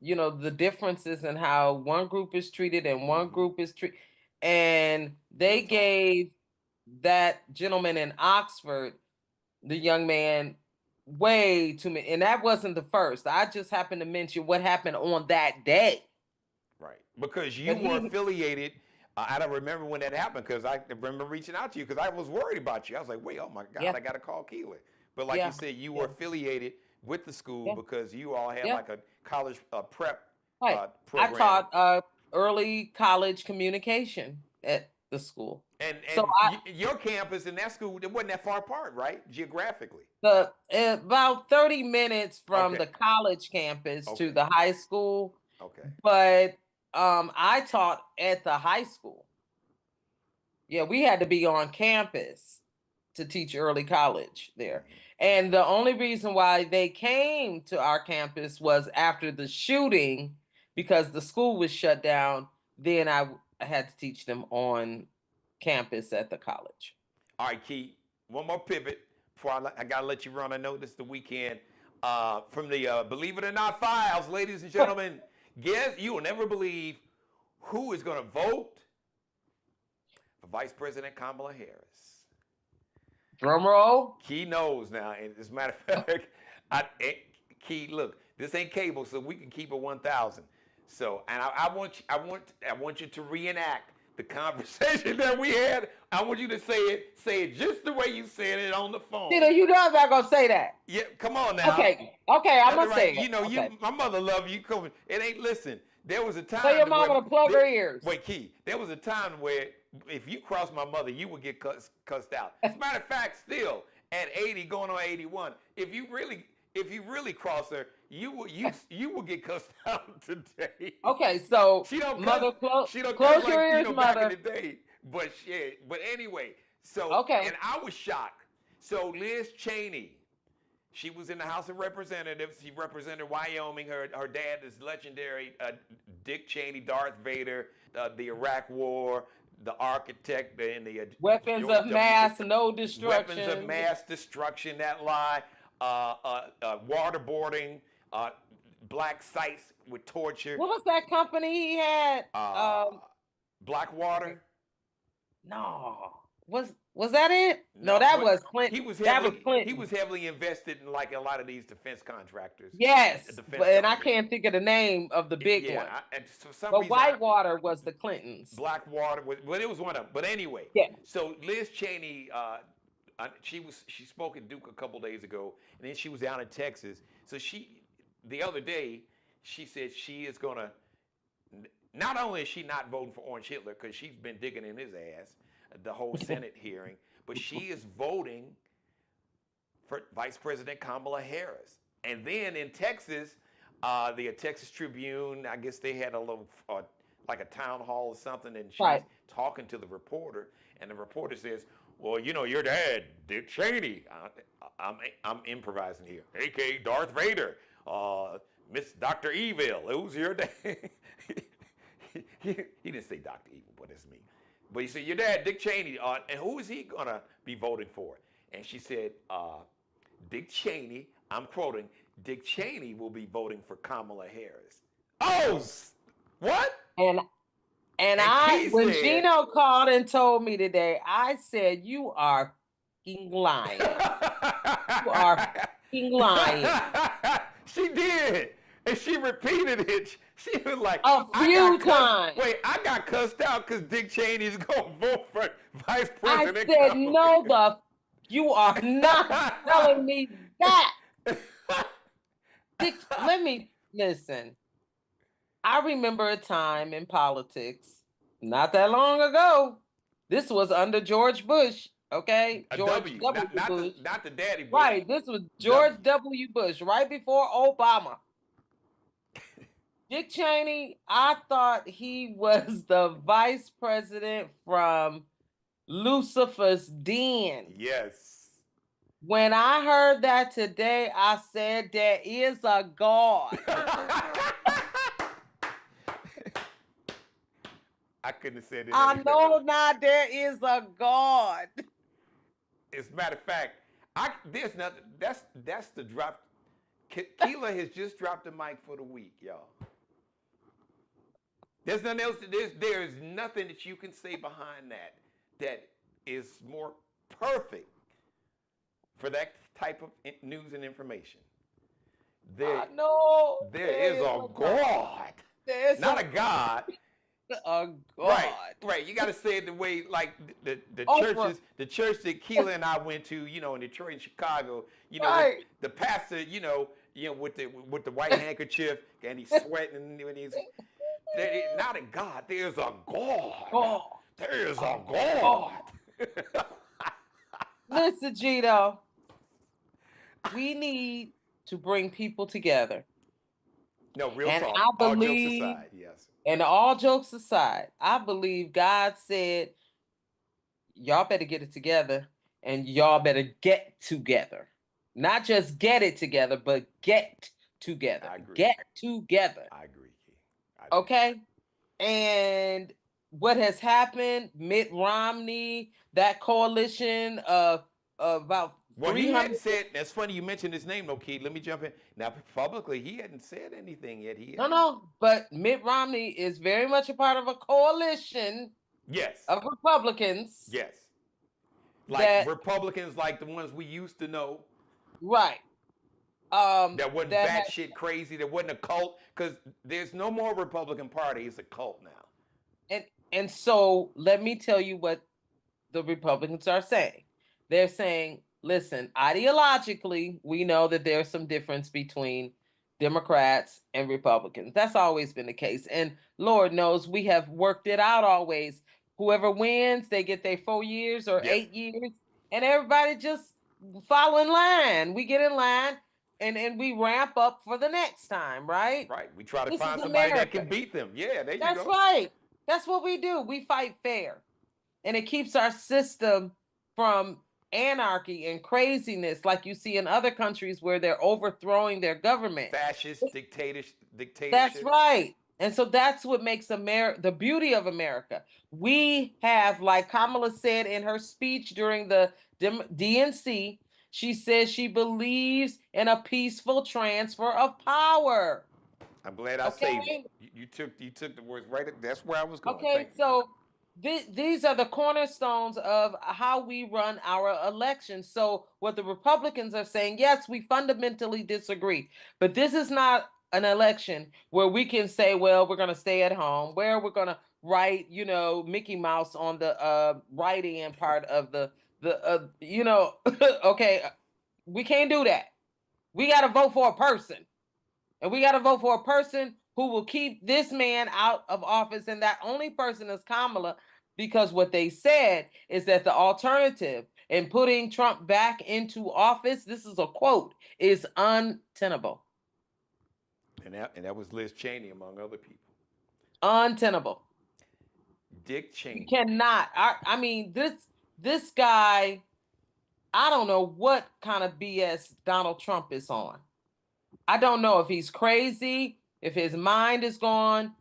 the differences in how one group is treated and one group is treated. And they gave that gentleman in Oxford, the young man, way too many. And that wasn't the first. I just happened to mention what happened on that day. Right. Because you were affiliated. I don't remember when that happened because I remember reaching out to you because I was worried about you. I was like, wait, oh my God, I got to call Keeler. But like you said, you were affiliated with the school because you all had like a college prep program. I taught early college communication at the school. And so your campus and that school, it wasn't that far apart, right? Geographically. About 30 minutes from the college campus to the high school. Okay. But I taught at the high school. Yeah, we had to be on campus to teach early college there. And the only reason why they came to our campus was after the shooting, because the school was shut down. Then I had to teach them on campus at the college. All right, Key, one more pivot before I got to let you run. I know this is the weekend. From the Believe It or Not files, ladies and gentlemen, guess you will never believe who is going to vote for Vice President Kamala Harris. Drum roll. Key knows now, and as a matter of fact, Key, look, this ain't cable, so we can keep it 1,000. So, and I want you to reenact the conversation that we had. I want you to say it just the way you said it on the phone. You know I'm not gonna say that. Yeah, come on now. Okay, I'm gonna say it. My mother love you. It ain't listen. There was a time. Tell your mama to plug her ears. Wait, Key. There was a time where if you crossed my mother, you would get cussed out. As a matter of fact, still at 80, going on 81, if you really cross her, you will get cussed out today. Okay, so she don't mother, she don't close cuss your ears, back mother. in the day. But anyway, so and I was shocked. So Liz Cheney, she was in the House of Representatives. She represented Wyoming. Her dad is legendary, Dick Cheney, Darth Vader, the Iraq War, the architect, and the weapons of mass destruction. Weapons of mass destruction. That lie. Waterboarding, black sites with torture. What was that company he had? Blackwater. No, was that it? No, that was Clinton. He was heavily invested in like a lot of these defense contractors. Yes, and I can't think of the name of the big one. For some but reason, Whitewater was the Clintons. Blackwater, well, it was one of them. But anyway, so Liz Cheney. She spoke at Duke a couple days ago, and then she was down in Texas. So the other day, she said she is gonna. Not only is she not voting for Orange Hitler because she's been digging in his ass the whole Senate hearing, but she is voting for Vice President Kamala Harris. And then in Texas, the Texas Tribune, I guess they had a little like a town hall or something, and she's talking to the reporter, and the reporter says, well, your dad, Dick Cheney. I'm improvising here. A.K.A. Darth Vader. Miss Dr. Evil. Who's your dad? he didn't say Dr. Evil, but it's me. But he said, your dad, Dick Cheney. And who is he going to be voting for? And she said, Dick Cheney, I'm quoting, Dick Cheney will be voting for Kamala Harris. Oh, what? And And when said, Geno called and told me today, I said, you are fucking lying. You are fucking lying. She did. And she repeated it. She was like, A few times. Wait, I got cussed out because Dick Cheney's going to vote for vice I president. said, no, you are not telling me that. Dick, let me listen. I remember a time in politics, not that long ago. This was under George Bush, okay? George W. Bush. Not the daddy Bush. Right, this was George W. Bush, right before Obama. Dick Cheney, I thought he was the vice president from Lucifer's Den. Yes. When I heard that today, I said, there is a God. I couldn't have said it. I know now there is a God. As a matter of fact, there's nothing. That's the drop. Keela has just dropped the mic for the week, y'all. There's nothing else. There's nothing that you can say behind that is more perfect for that type of news and information. There is a God. Not a God. A God. Right. You got to say it the way, like the church that Keela and I went to, in Detroit and Chicago. Right. The pastor, with the white handkerchief and he's sweating when he's. Not a God. There's a God. Oh. There is a God. Listen, Geno, we need to bring people together. No, real and talk. I believe, all jokes aside, yes. And all jokes aside, I believe God said, y'all better get it together and y'all better get together. Not just get it together, but get together. I agree. Get together. I agree. Okay? And what has happened, Mitt Romney, that coalition of about well, he hadn't said, that's funny you mentioned his name, though, Keith. Let me jump in. Now, publicly, he hadn't said anything yet. No, but Mitt Romney is very much a part of a coalition of Republicans. Yes. Like Republicans like the ones we used to know. Right. That wasn't batshit crazy. That wasn't a cult. Because there's no more Republican Party. It's a cult now. And so let me tell you what the Republicans are saying. They're saying, listen, ideologically, we know that there's some difference between Democrats and Republicans. That's always been the case. And Lord knows we have worked it out always. Whoever wins, they get their 4 years or 8 years. And everybody just follow in line. We get in line and we ramp up for the next time, right? Right. We try to find somebody that can beat them. Yeah, there you go. That's right. That's what we do. We fight fair. And it keeps our system from anarchy and craziness like you see in other countries where they're overthrowing their government. Fascist dictatorship. That's right. And so that's what makes America, the beauty of America. We have, like Kamala said in her speech during the DNC, she says she believes in a peaceful transfer of power. I'm glad I saved it. You took the words right. That's where I was going. Okay, so these are the cornerstones of how we run our elections. So what the Republicans are saying, yes, we fundamentally disagree, but this is not an election where we can say, well, we're going to stay at home, where we're going to write, Mickey Mouse on the right-hand part of the okay, we can't do that. We got to vote for a person. And we got to vote for a person who will keep this man out of office. And that only person is Kamala, because what they said is that the alternative in putting Trump back into office, this is a quote, is untenable. And that was Liz Cheney, among other people. Untenable. Dick Cheney. You cannot. I mean, this guy, I don't know what kind of BS Donald Trump is on. I don't know if he's crazy, if his mind is gone,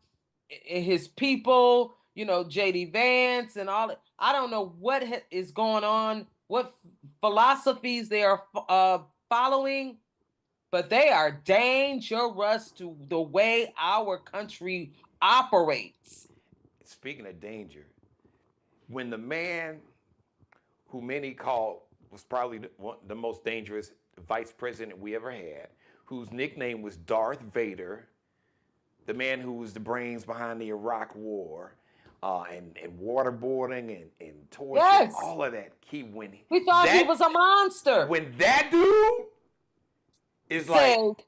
his people, J.D. Vance and all. I don't know what is going on, what philosophies they are following, but they are dangerous to the way our country operates. speaking of danger, when the man who many call was probably the most dangerous vice president we ever had, whose nickname was Darth Vader, the man who was the brains behind the Iraq War, and waterboarding and torture, Yes. all of that. We thought he was a monster. When that dude is like,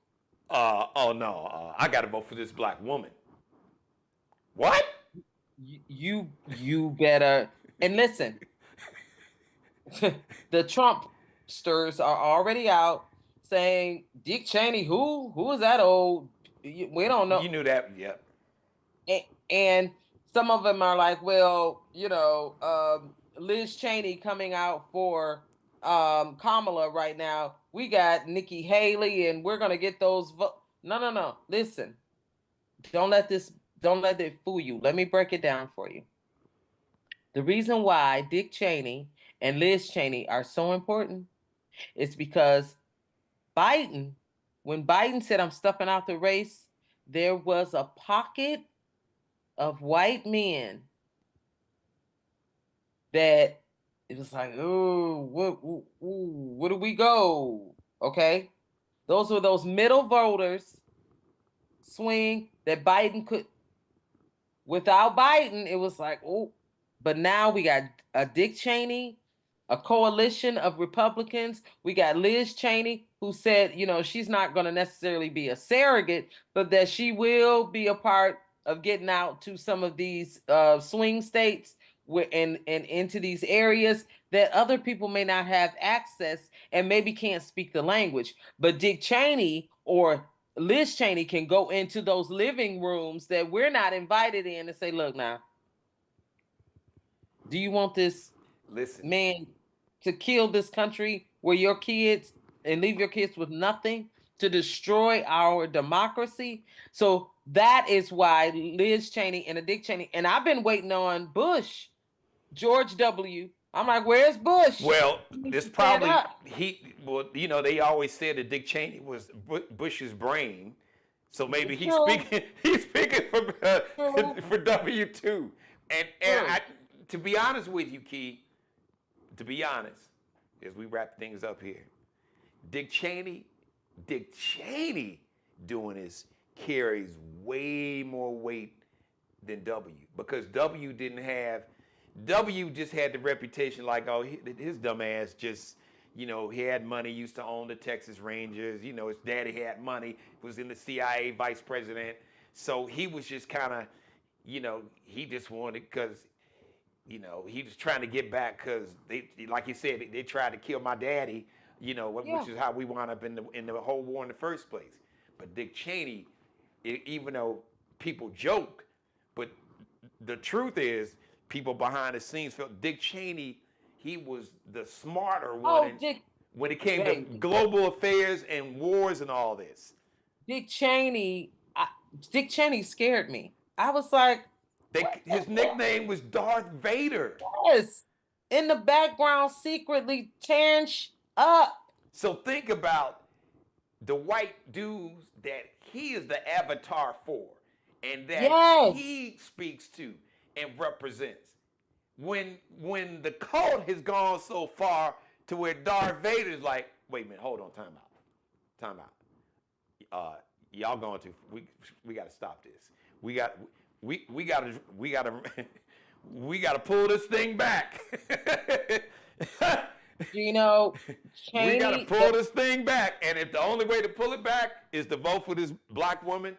oh no, I got to vote for this black woman. What? You better, and listen, the Trumpsters are already out saying Dick Cheney, who is that old? We don't know. You knew that, yep. And some of them are like, well, Liz Cheney coming out for Kamala right now. We got Nikki Haley, and we're gonna get those votes. No. Listen, don't let it fool you. Let me break it down for you. The reason why Dick Cheney and Liz Cheney are so important is because when Biden said, I'm stuffing out the race, there was a pocket of white men that it was like, where do we go? Okay. Those were those middle voters swing that Biden could. Without Biden, it was like, but now we got a Dick Cheney, a coalition of Republicans. We got Liz Cheney, who said, she's not going to necessarily be a surrogate, but that she will be a part of getting out to some of these swing states and into these areas that other people may not have access and maybe can't speak the language. But Dick Cheney or Liz Cheney can go into those living rooms that we're not invited in and say, look now, do you want this man to kill this country where your kids and leave your kids with nothing, to destroy our democracy? So that is why Liz Cheney and a Dick Cheney, and I've been waiting on Bush, George W. I'm like, where's Bush? Well, it's probably they always said that Dick Cheney was Bush's brain, so maybe he's speaking for W too. And to be honest with you, Key, as we wrap things up here, Dick Cheney doing this carries way more weight than W, because W just had the reputation like, his dumb ass just, he had money, used to own the Texas Rangers, his daddy had money, was in the CIA vice president. So he was just kind of, he just wanted, because, he was trying to get back because they, like you said, they tried to kill my daddy, which is how we wound up in the whole war in the first place. But Dick Cheney, even though people joke, but the truth is, people behind the scenes felt Dick Cheney, he was the smarter one when it came to global affairs and wars and all this. Dick Cheney scared me. I was like, his nickname was Darth Vader. Yes, in the background, secretly tearing up. So think about the white dudes that he is the avatar for, and that he speaks to and represents. When the cult has gone so far to where Darth Vader is like, wait a minute, hold on, time out. Y'all going to we got to stop this. We got to pull this thing back. Geno, we got to pull this thing back, and if the only way to pull it back is to vote for this black woman,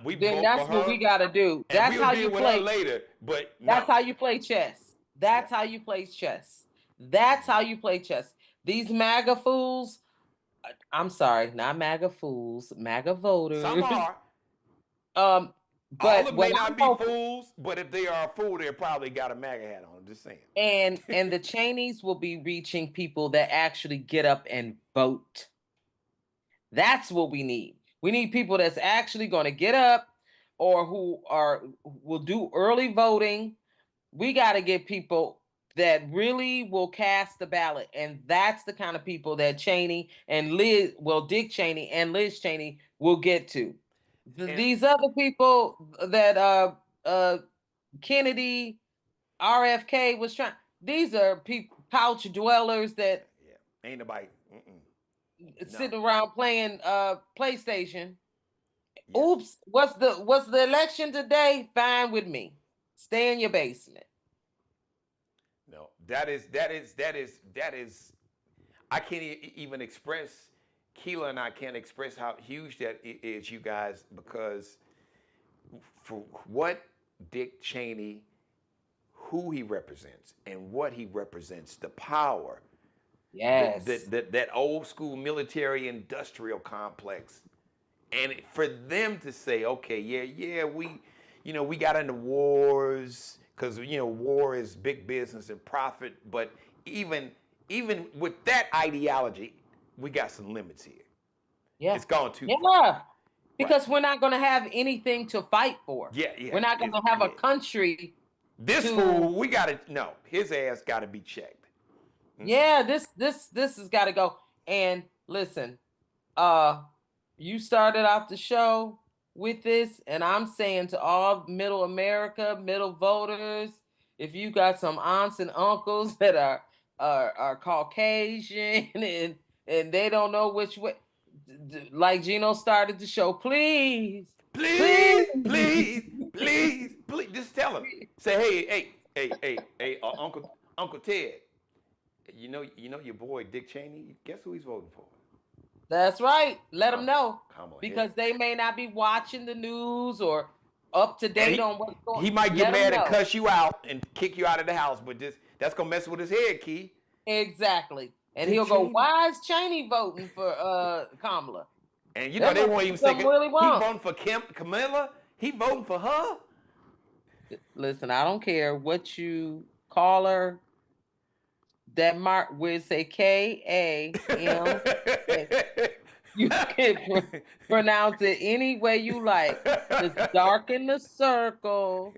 then that's what we got to do. That's how you play later. But that's how you play chess. That's how you play chess. That's how you play chess. These MAGA fools, I'm sorry, not MAGA fools, MAGA voters. Some are. But all of them may not be fools, but if they are a fool, they probably got a MAGA hat on. I'm just saying. And the Cheneys will be reaching people that actually get up and vote. That's what we need. We need people that's actually going to get up, or who will do early voting. We got to get people that really will cast the ballot, and that's the kind of people that Dick Cheney and Liz Cheney will get to. These other people that Kennedy, RFK was trying. These are pouch dwellers that ain't nobody sitting around playing PlayStation. Yeah. Oops, what's the election today? Fine with me. Stay in your basement. No, that is. I can't even express. Keela and I can't express how huge that is, you guys, because for what Dick Cheney, who he represents, and what he represents, the power. Yes. That old school military industrial complex, and for them to say, okay, we got into wars because war is big business and profit, but even with that ideology, we got some limits here. Yeah, it's gone too far. Because we're not going to have anything to fight for. Yeah. We're not going to have a country. This fool, we got to his ass got to be checked. Yeah, this has got to go. And listen, you started off the show with this, and I'm saying to all middle America, middle voters, if you got some aunts and uncles that are Caucasian and they don't know which way, like Geno started the show, please, just tell him. Say, hey, Uncle Ted. You know your boy Dick Cheney. Guess who he's voting for? That's right. Let them know, Kamala, because they may not be watching the news or up to date on what's going on. He might get mad and cuss you out and kick you out of the house, but that's gonna mess with his head, Key. Exactly. And he'll go, why is Cheney voting for Kamala? And they won't even say he voting for Kamala. He voting for her. Listen, I don't care what you call her. That mark will say K-A-M. You can pronounce it any way you like. Just darken the circle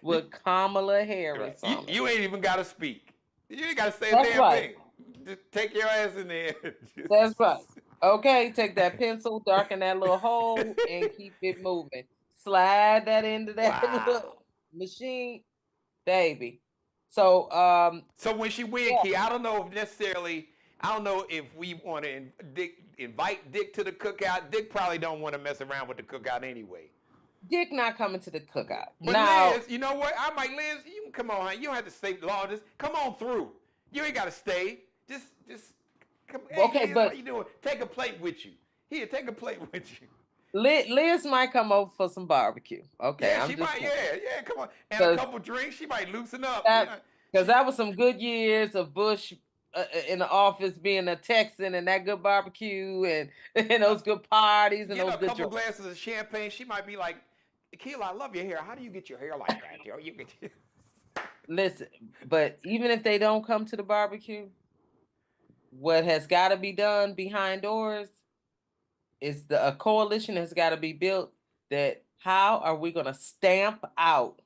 with Kamala Harris on it. You ain't even got to speak. You ain't got to say a damn thing. Just take your ass in there. That's right. Okay, take that pencil, darken that little hole, and keep it moving. Slide that into that little machine, baby. So when she win, Key, I don't know if we want to invite Dick to the cookout. Dick probably don't want to mess around with the cookout anyway. Dick not coming to the cookout. But now, Liz, you know what? Liz, you can come on. You don't have to stay long. Just come on through. You ain't got to stay. Just come. Hey, okay, Liz, but how you doing? Take a plate with you. Here, take a plate with you. Liz might come over for some barbecue. Okay, yeah, she might. Yeah, come on, and a couple drinks. She might loosen up. Because that was some good years of Bush in the office being a Texan, and that good barbecue and those good parties and those good couple glasses of champagne. She might be like, Keela, I love your hair. How do you get your hair like that, yo? Listen, but even if they don't come to the barbecue, what has got to be done behind doors is a coalition has got to be built. That how are we going to stamp out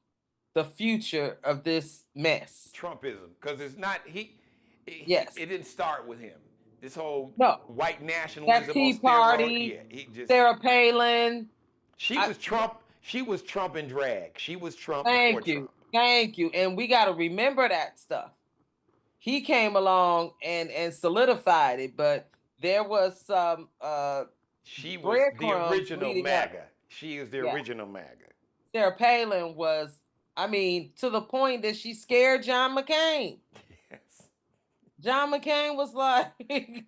the future of this mess? Trumpism, because it's not Yes, it didn't start with him. This whole white nationalism, that Tea Party, Sarah Palin. She was Trump in drag. She was Trump. Thank you. And we got to remember that stuff. He came along and solidified it, but there was some. She was the original MAGA. She is the original MAGA. Sarah Palin was, to the point that she scared John McCain. Yes. John McCain was like,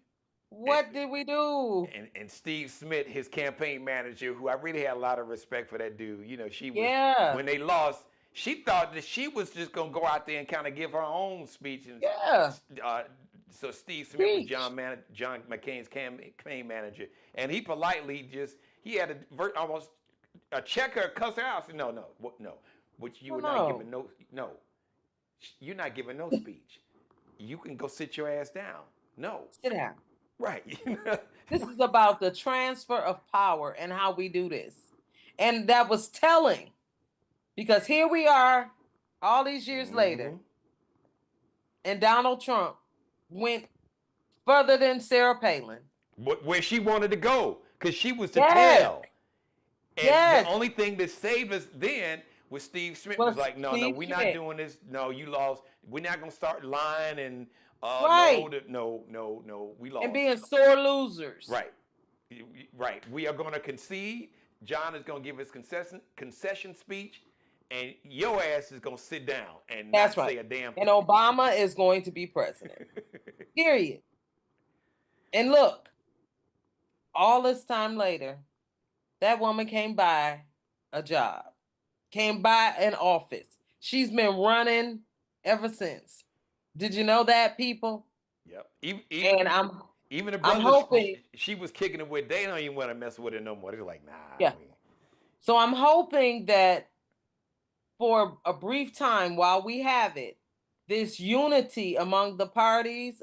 what did we do? And Steve Smith, his campaign manager, who I really had a lot of respect for that dude. She was, when they lost, she thought that she was just going to go out there and kind of give her own speech. And, so Steve Smith was John McCain's campaign manager. And he politely he had to almost check her, cuss her out. I said, no. Which you were not giving you're not giving no speech. You can go sit your ass down. No. Sit down. Right. This is about the transfer of power and how we do this. And that was telling, because here we are all these years later, and Donald Trump went further than Sarah Palin. Where she wanted to go, because she was the tail. And the only thing that saved us then with Steve Smith Well, was like, no, Steve we're not Schmidt. doing this. No, you lost. We're not gonna start lying and Right. no, we lost. And being sore losers. Right, right. We are gonna concede. John is gonna give his concession speech, and your ass is gonna sit down and That's not right. say a damn thing. And Obama is going to be president. Period. And look, all this time later, that woman came by a job, came by an office. She's been running ever since. Did you know that, people? Yep. And Even the I'm brothers hoping. she was kicking it with, they don't even want to mess with her no more. They're like, nah. Yeah. So I'm hoping that for a brief time while we have it, this unity amongst the parties,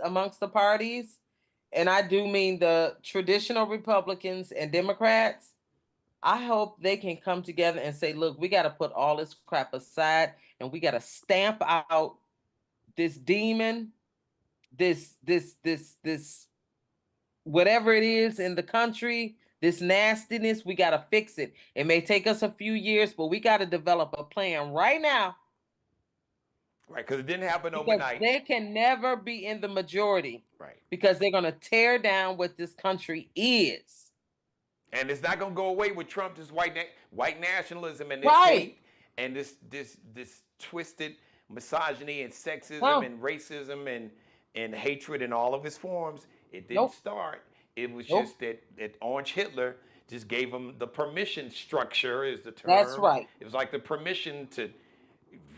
and I do mean the traditional Republicans and Democrats, I hope they can come together and say, look, we got to put all this crap aside and we got to stamp out this demon, this whatever it is in the country, this nastiness. We got to fix it. It may take us a few years, but we got to develop a plan right now. Right, because it didn't happen Because overnight. they can never be in the majority. Right. Because they're going to tear down what this country is. And it's not going to go away with Trump, this white nationalism and this Right. hate and this twisted misogyny and sexism and racism and hatred in all of its forms. It didn't start. It was just that Orange Hitler just gave him the permission structure is the term. That's right. It was like the permission to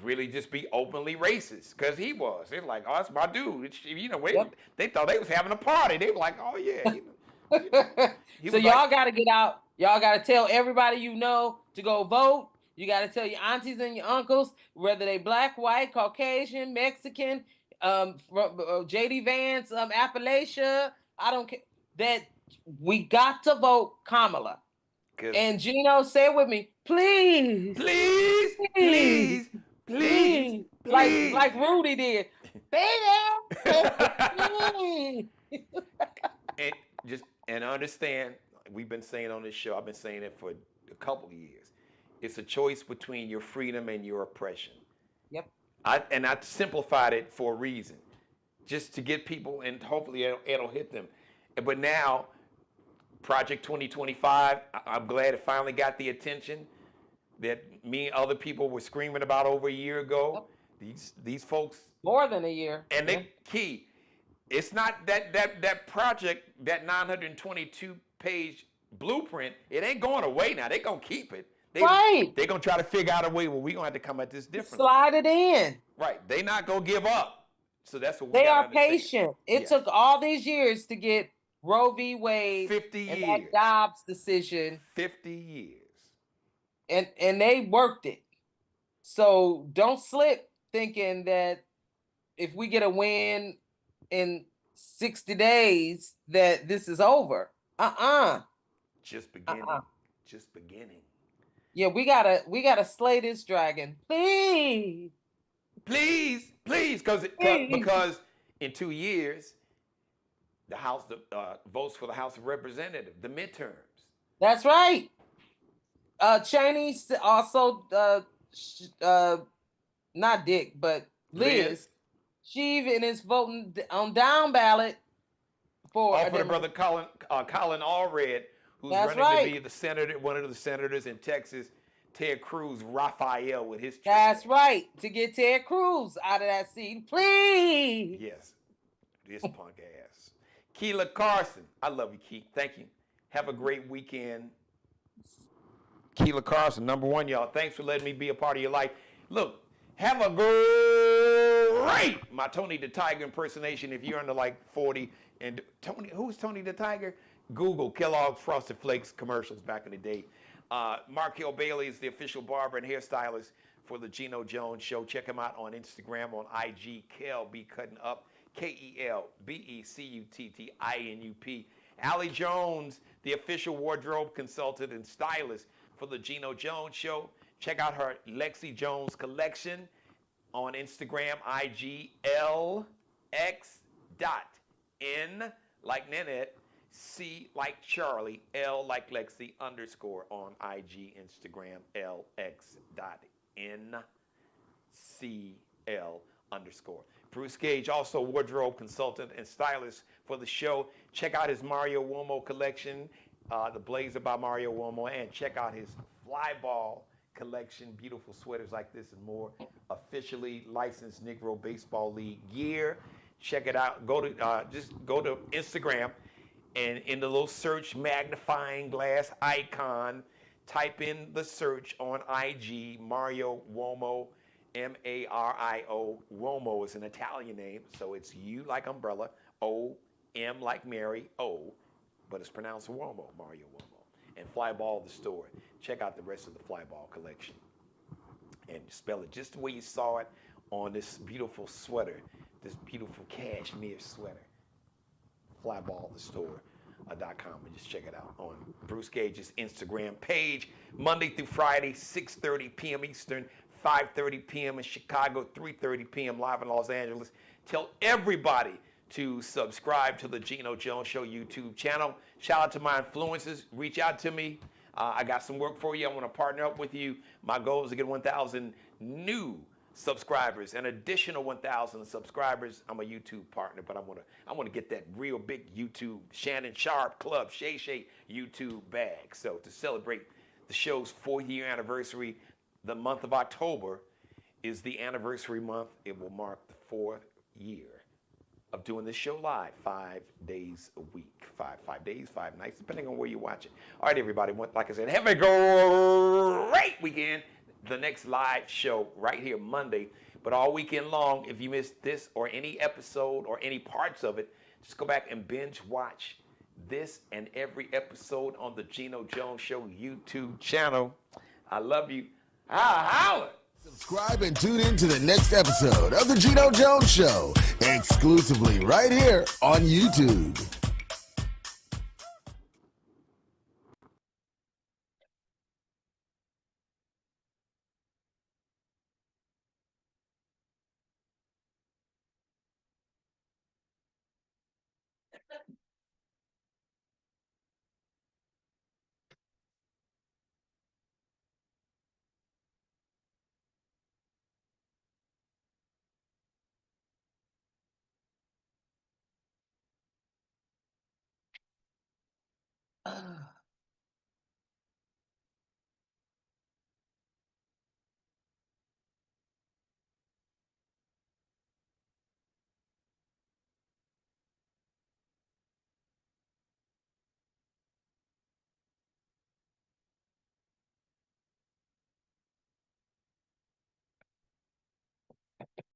really just be openly racist because he was. They're like, oh, that's my dude. They thought they was having a party. They were like, oh yeah. So y'all got to get out. Y'all got to tell everybody you know to go vote. You got to tell your aunties and your uncles, whether they black, white, Caucasian, Mexican, J.D. Vance, Appalachia. I don't care. That we got to vote Kamala. And Geno, say it with me, please. Please, please, please, please. Like Rudy did. Baby. And understand, we've been saying on this show, I've been saying it for a couple of years. It's a choice between your freedom and your oppression. Yep. I simplified it for a reason, just to get people, and hopefully it'll hit them. But now, Project 2025, I'm glad it finally got the attention that me and other people were screaming about over a year ago. Yep. These folks. More than a year. And they key. It's not that project, that 922-page blueprint, it ain't going away now. They're going to keep it. They're going to try to figure out a way where we're going to have to come at this differently. Slide it in. Right. They're not going to give up. So that's what we They are understand. patient. It took all these years to get Roe v. Wade 50 years. And that Dobbs decision. 50 years. And they worked it. So don't slip thinking that if we get a win in 60 days that this is over. Just beginning. Just beginning. Yeah, we gotta slay this dragon. Please. Please. Because in 2 years, the House votes for the House of Representatives, the midterms. That's right. Cheney also not Dick, but Liz. She even is voting on down ballot for the brother Colin Allred, who's running to be the senator, one of the senators in Texas. Ted Cruz, Raphael with his. That's right. To get Ted Cruz out of that seat, please. Yes, this punk ass. Keela Carson, I love you, Keith. Thank you. Have a great weekend. Keela Carson, number one, y'all. Thanks for letting me be a part of your life. Look. Have a great my Tony the Tiger impersonation if you're under like 40. And Tony, who's Tony the Tiger? Google Kellogg's Frosted Flakes commercials back in the day. Mark Hill Bailey is the official barber and hairstylist for the Geno Jones Show. Check him out on Instagram, on IG, Kel B Cutting Up, KelBeCuttinup. Allie Jones, the official wardrobe consultant and stylist for the Geno Jones Show. Check out her Lexi Jones collection on Instagram, IG, LX.N like Nanette, C like Charlie, L like Lexi _ on IG, Instagram, LX.N. NCL_. Bruce Gage, also wardrobe consultant and stylist for the show. Check out his Mario Uomo collection, The Blazer by Mario Uomo, and check out his Fly Ball collection, beautiful sweaters like this and more. Officially licensed Negro Baseball League gear. Check it out. Just go to Instagram, and in the little search magnifying glass icon, type in the search on IG, Mario Uomo, Mario. Uomo is an Italian name, so it's U like umbrella, O, M like Mary, O, but it's pronounced Uomo, Mario Uomo. And Flyball the store. Check out the rest of the Flyball collection. And spell it just the way you saw it on this beautiful sweater, this beautiful cashmere sweater. Flyballthestore.com, and just check it out on Bruce Gage's Instagram page. Monday through Friday, 6:30 p.m. Eastern, 5:30 p.m. in Chicago, 3:30 p.m. live in Los Angeles. Tell everybody to subscribe to the Geno Jones Show YouTube channel. Shout out to my influencers. Reach out to me. I got some work for you. I want to partner up with you. My goal is to get 1,000 new subscribers, an additional 1,000 subscribers. I'm a YouTube partner, but I want to get that real big YouTube Shannon Sharp Club Shay Shay YouTube bag. So to celebrate the show's 4th-year anniversary, the month of October is the anniversary month. It will mark the 4th year of doing this show live 5 days a week. Five days, 5 nights, depending on where you watch it. All right, everybody, like I said, have a great weekend. The next live show right here Monday, but all weekend long, if you missed this or any episode or any parts of it, just go back and binge watch this and every episode on the Geno Jones Show YouTube channel. I love you. Holla! Subscribe and tune in to the next episode of the Geno Jones Show, exclusively right here on YouTube.